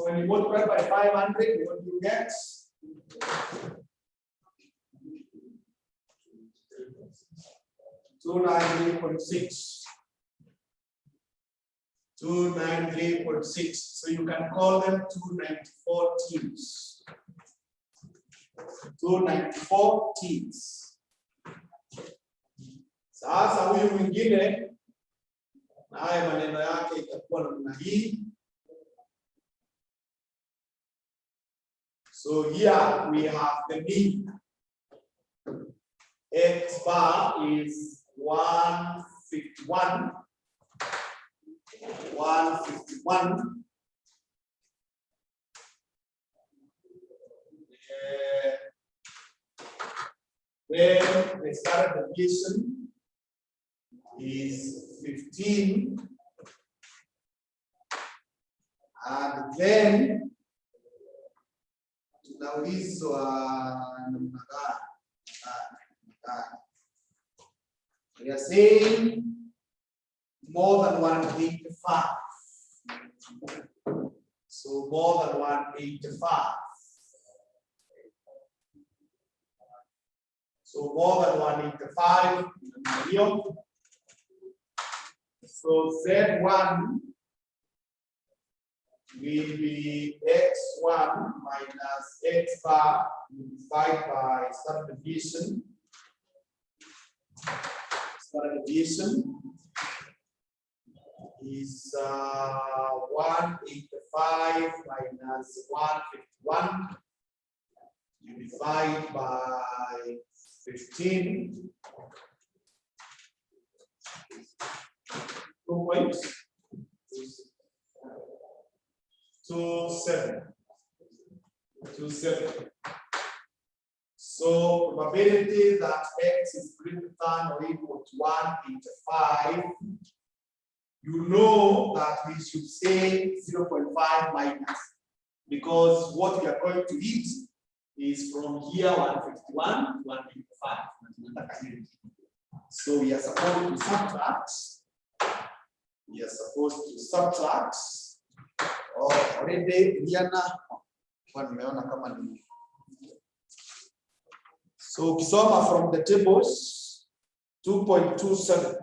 when you multiply by 500, what do you get? 293.6. 293.6. So you can call them 294 teams. 294 teams. Sasa huyu mwingine naye maneno yake itakuwa namna hii. So here we have the mean. X bar is 151. 151. Then the standard deviation is 15. And then tunaulizwa namna gani? We are saying more than 185. So more than 185. So more than 185. So Z1 will be X1 minus X bar divided by standard deviation. Standard deviation is 185 minus 151. You divide by 15. 2.27. So probability that X is greater than or equal to 185, you know that we should say 0.5 minus, because what we are going to hit is from here 151 to 185. So we are supposed to subtract. Already Diana nimeona kama ni. So ukisoma from the tables 2.27.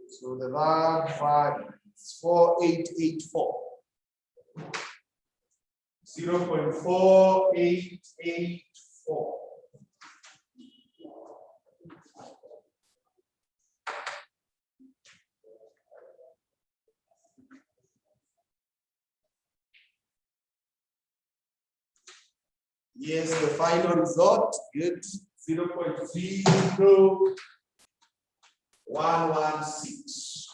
So the value is 4884. 0.4884. Yes, the final result, good. 0.00116.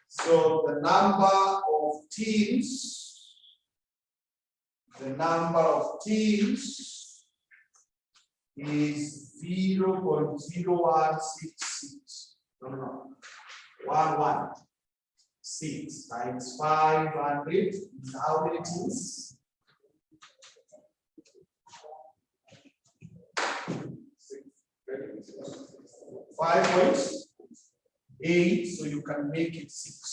So the number of teams is 0.0166. No. 116 times 500 is how many teams? 5.8, so you can make it 6.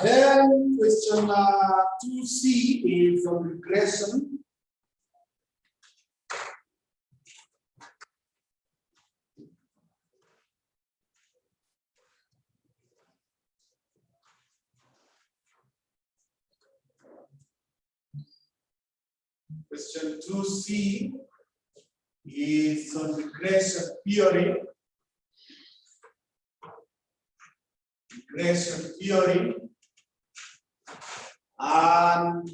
Then question 2C is on regression. Question 2C is on regression theory. Regression theory. And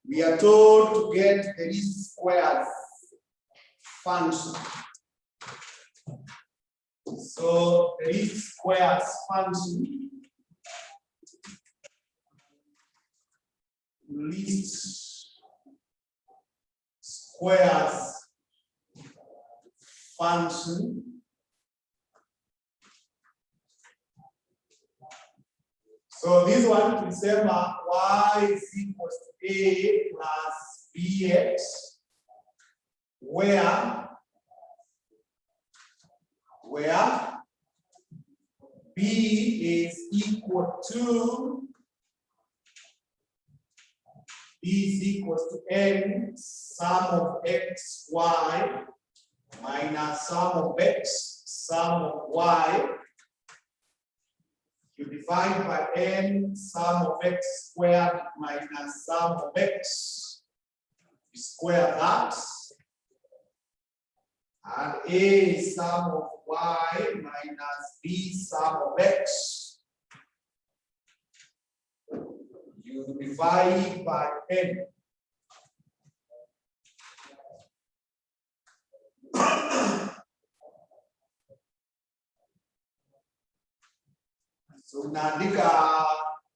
we are told to get the least squares function. So the least squares function, least squares function so this one is saying y is equals to a plus bx, where b is equal to n sum of x, y minus sum of x, sum of y. You divide by n sum of x squared minus sum of x. You square that. And a sum of y minus b sum of x. You divide by n. So naandika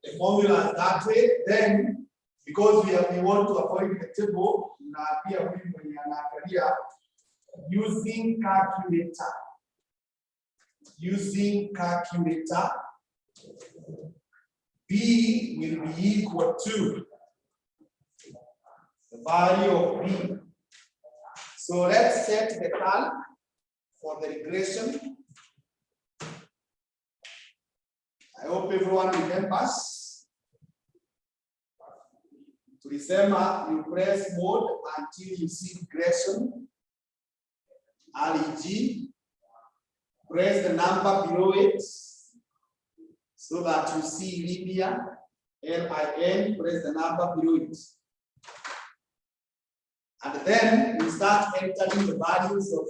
the formula that way. Then, because we want to avoid the table, na pia huyu mwenye anaangalia using calculator. Using calculator, b will be equal to the value of b. So let's set the calc for the regression. I hope everyone remembers. Tulisema you press mode until you see regression. REG. Press the number below it so that you see linear. LIN. Press the number below it. And then we start entering the values of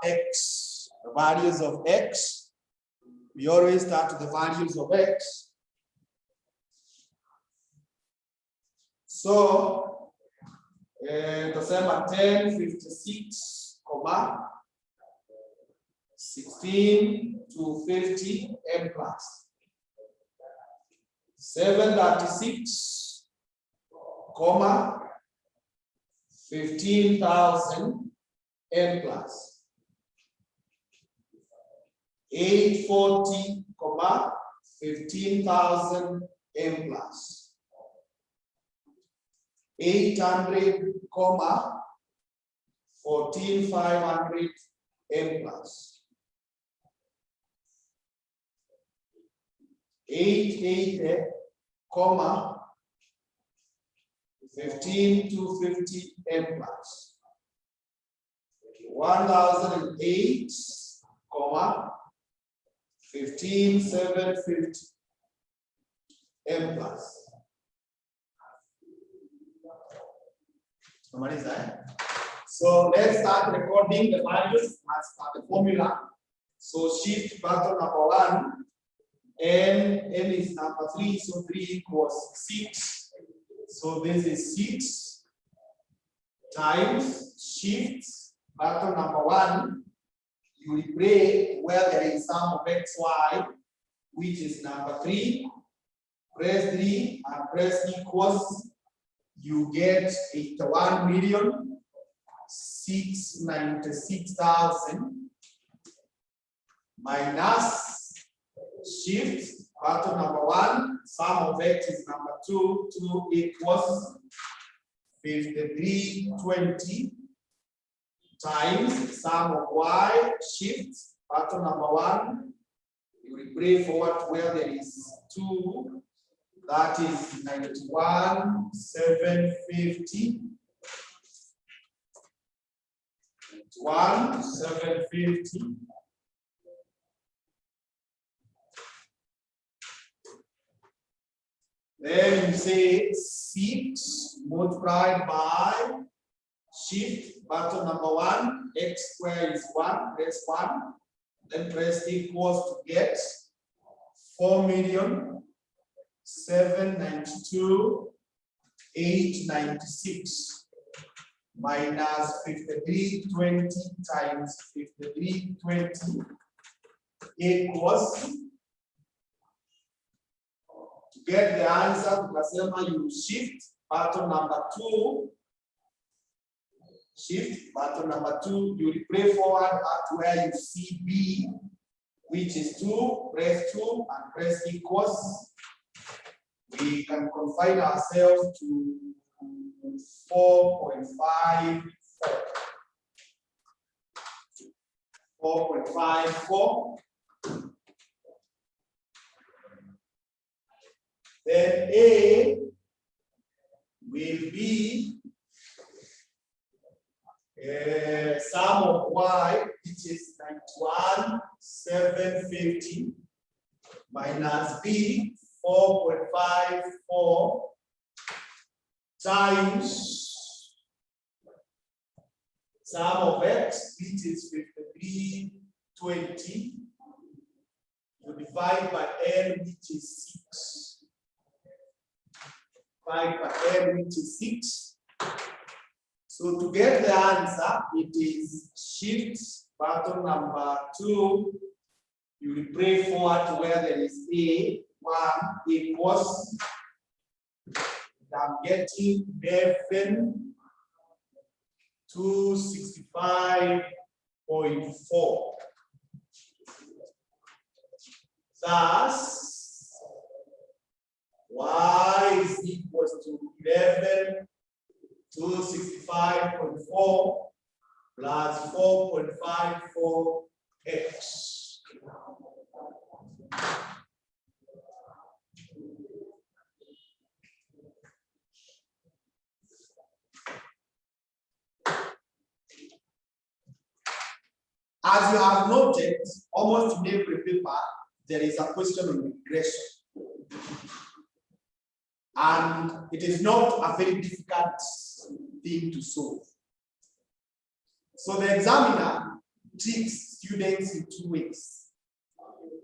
x. The values of x. We always start with the values of x. So, the same 10, 56, 16 to 50 n plus 736, 15,000 n plus 840, 15,000 n plus 800, 14,500 n plus 880, 15,250 n plus 1,008, 15,750 n plus. So let's start recording the values as per the formula. So shift button number 1, n is number 3, so 3 equals 6. So this is 6 times shift button number 1. You replace where there is sum of xy, which is number 3. Press 3 and press equals. You get 81,696,000 minus shift button number 1. Sum of x is number 2. 2 equals 5320 times sum of y, shift, pattern number 1. You will bring forward where there is 2. That is 91,750. 91,750. Then you say 6 multiplied by shift button number 1, x squared is 1, press 1, then press equals to get 4,792,896 minus 5320 times 5320 equals, to get the answer, tukasema you shift button number 2. Shift button number 2, you will play forward up to where you see B, which is 2, press 2 and press equals. We can confine ourselves to 4.54. 4.54. Then A will be sum of y, which is 91,750 minus B, 4.54 times sum of x, which is 5320, you divide by L, which is 6. Divide by L, which is 6. So to get the answer, it is shift button number 2. You will pray forward to where there is A, 1 equals, I'm getting 11,265.4. Thus, y is equals to 11,265.4 plus 4.54x. As you have noted, almost in every paper, there is a question on regression. And it is not a very difficult thing to solve. So the examiner treats students in 2 ways.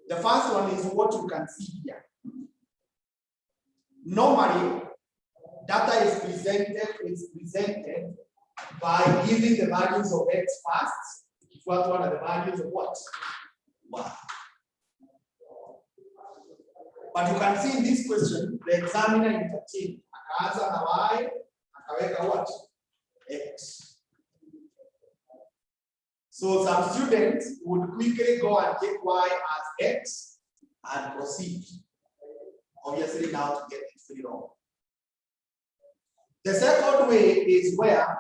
The first one is what you can see here. Normally, data is presented by giving the values of x first. What are the values of what? Y. But you can see in this question, the examiner interchanged. Akaanza na y, akaweka what? X. So some students would quickly go and take y as x and proceed. Obviously now to get it free wrong. The second way is where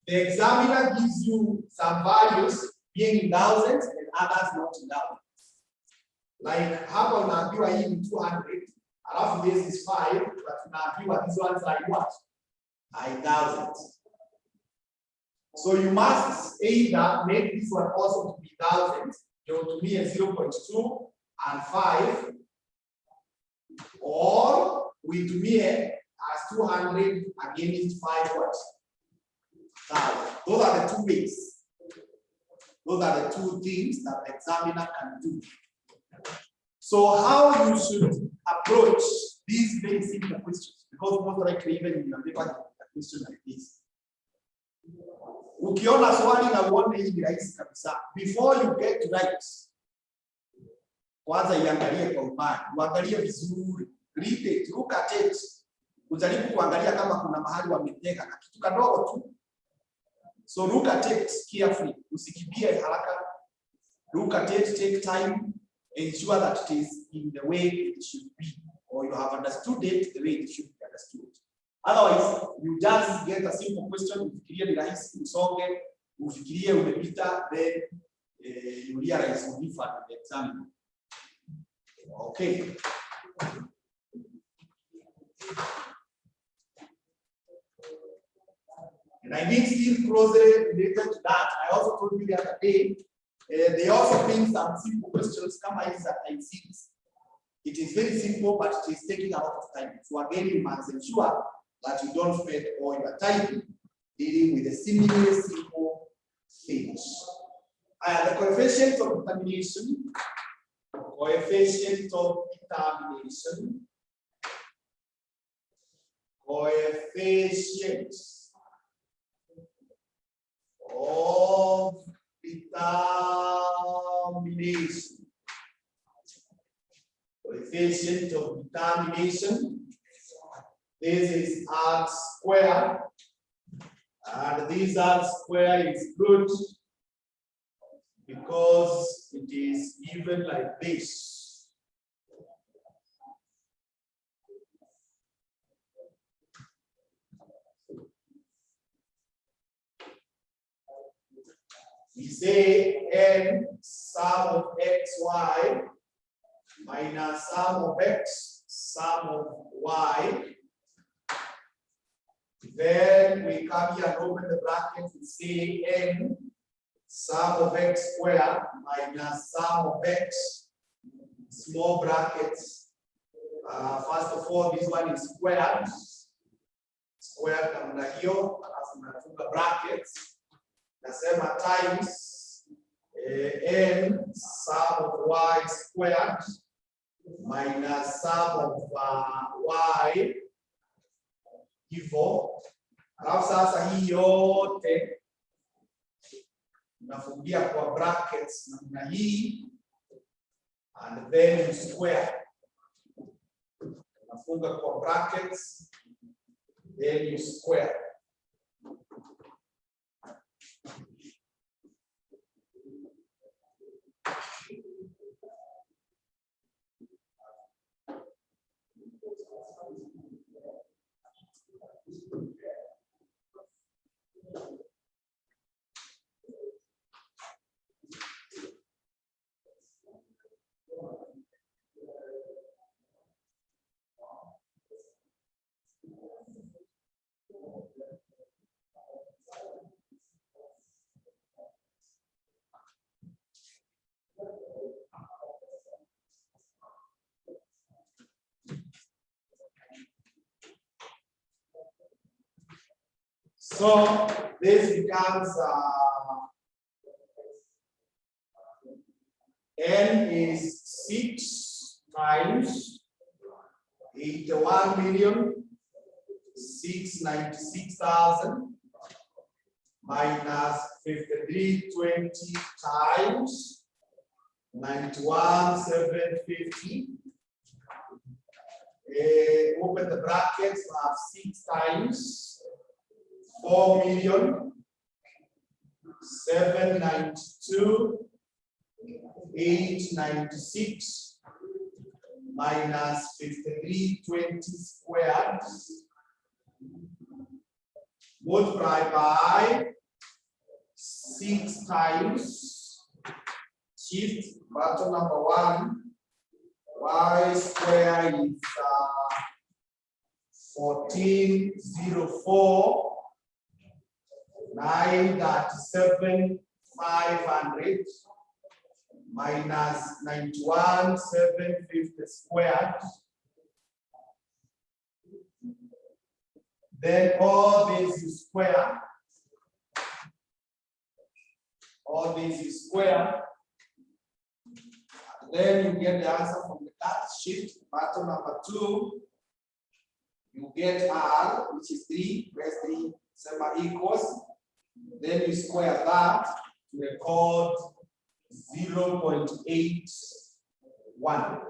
the examiner gives you some values being in thousands and others not in thousands. Like hapa unaambiwa hii ni 200, alafu this is 5, but unaambiwa these ones are what? Are thousands. So you must either make this one also to be thousands, to be a 0.2 and 5, or we to me as 200 against 5 what? 1,000. Those are the 2 ways. Those are the 2 things that the examiner can do. So how you should approach these very simple questions, because most likely even in your paper a question like this. Ukiona swali na uone hii ni rahisi kabisa, before you get right, kwanza iangalie kwa umbali, uangalie vizuri, read it, look at it, ujaribu kuangalia kama kuna mahali wameteka na kitu kadogo tu. So look at it carefully, usikimbie haraka. Look at it, take time, ensure that it is in the way it should be, or you have understood it the way it should be understood. Otherwise, you just get a simple question, ufikirie ni rahisi, usonge, ufikirie umepita, then you realize you differ in the exam. Okay. And I think still closely related to that, I also told you the other day, they also bring some simple questions. Come I see it is very simple, but it is taking a lot of time. So again, you must ensure that you don't spend all your time dealing with the seemingly simple things. The coefficient of determination. Coefficient of determination. Coefficient of determination. Coefficient of determination. This is R squared, and this R squared is good because it is even like this. We say n sum of xy minus sum of x sum of y. Then we come here and open the bracket and say n sum of x squared minus sum of x, small brackets. First of all, this one is squared. Squared namna hiyo, alafu nafunga brackets. Nasema times n sum of y squared minus sum of y. Hivyo, alafu sasa hii yote unafungia kwa brackets namna hii, and then you square. Unafunga kwa brackets, then you square. So this becomes n is 6 times 81,696,000 minus 5320 times 91,750. Open the brackets, have 6 times 4,792,896 minus 5320 squared. Multiply by 6 times. Shift button number 1. Y squared is 1404. 937,500 minus 91,750 squared. Then all this is square. All this is square. Then you get the answer from the cut. Shift button number 2. You get R, which is 3. Press 3, semi equals. Then you square that to record 0.81.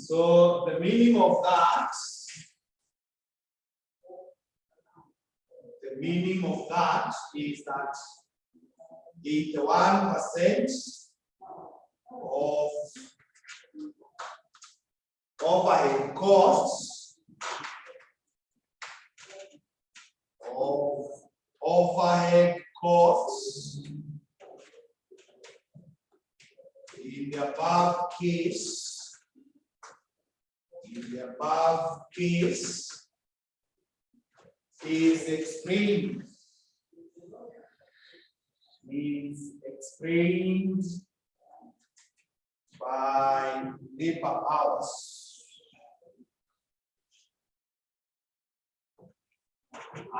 So the meaning of that, is that 81% of overhead costs in the above case, is explained by labor hours.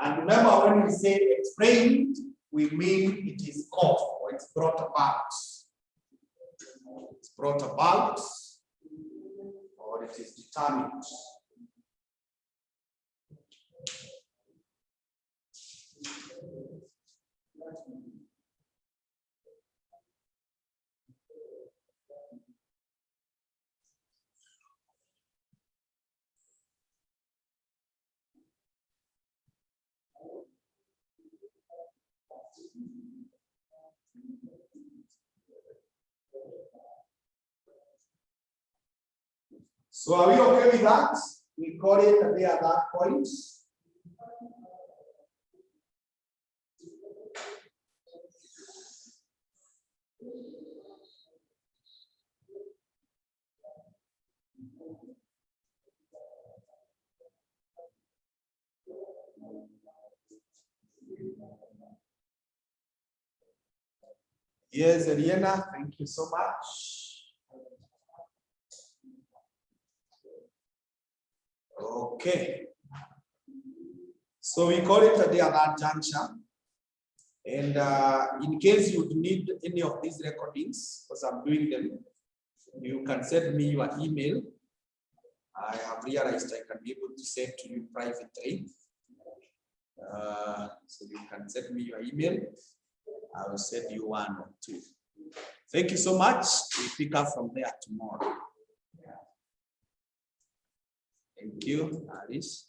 And remember, when we say explained, we mean it is caused or it's brought about. It's brought about or it is determined. So are we okay with that? We call it a day at that point. Yes, Eliana, thank you so much. Okay. So we call it a day at that juncture. And in case you need any of these recordings, because I'm doing them, you can send me your email. I have realized I can be able to send to you privately. So you can send me your email. I will send you one or two. Thank you so much. We'll pick up from there tomorrow. Thank you, Alice.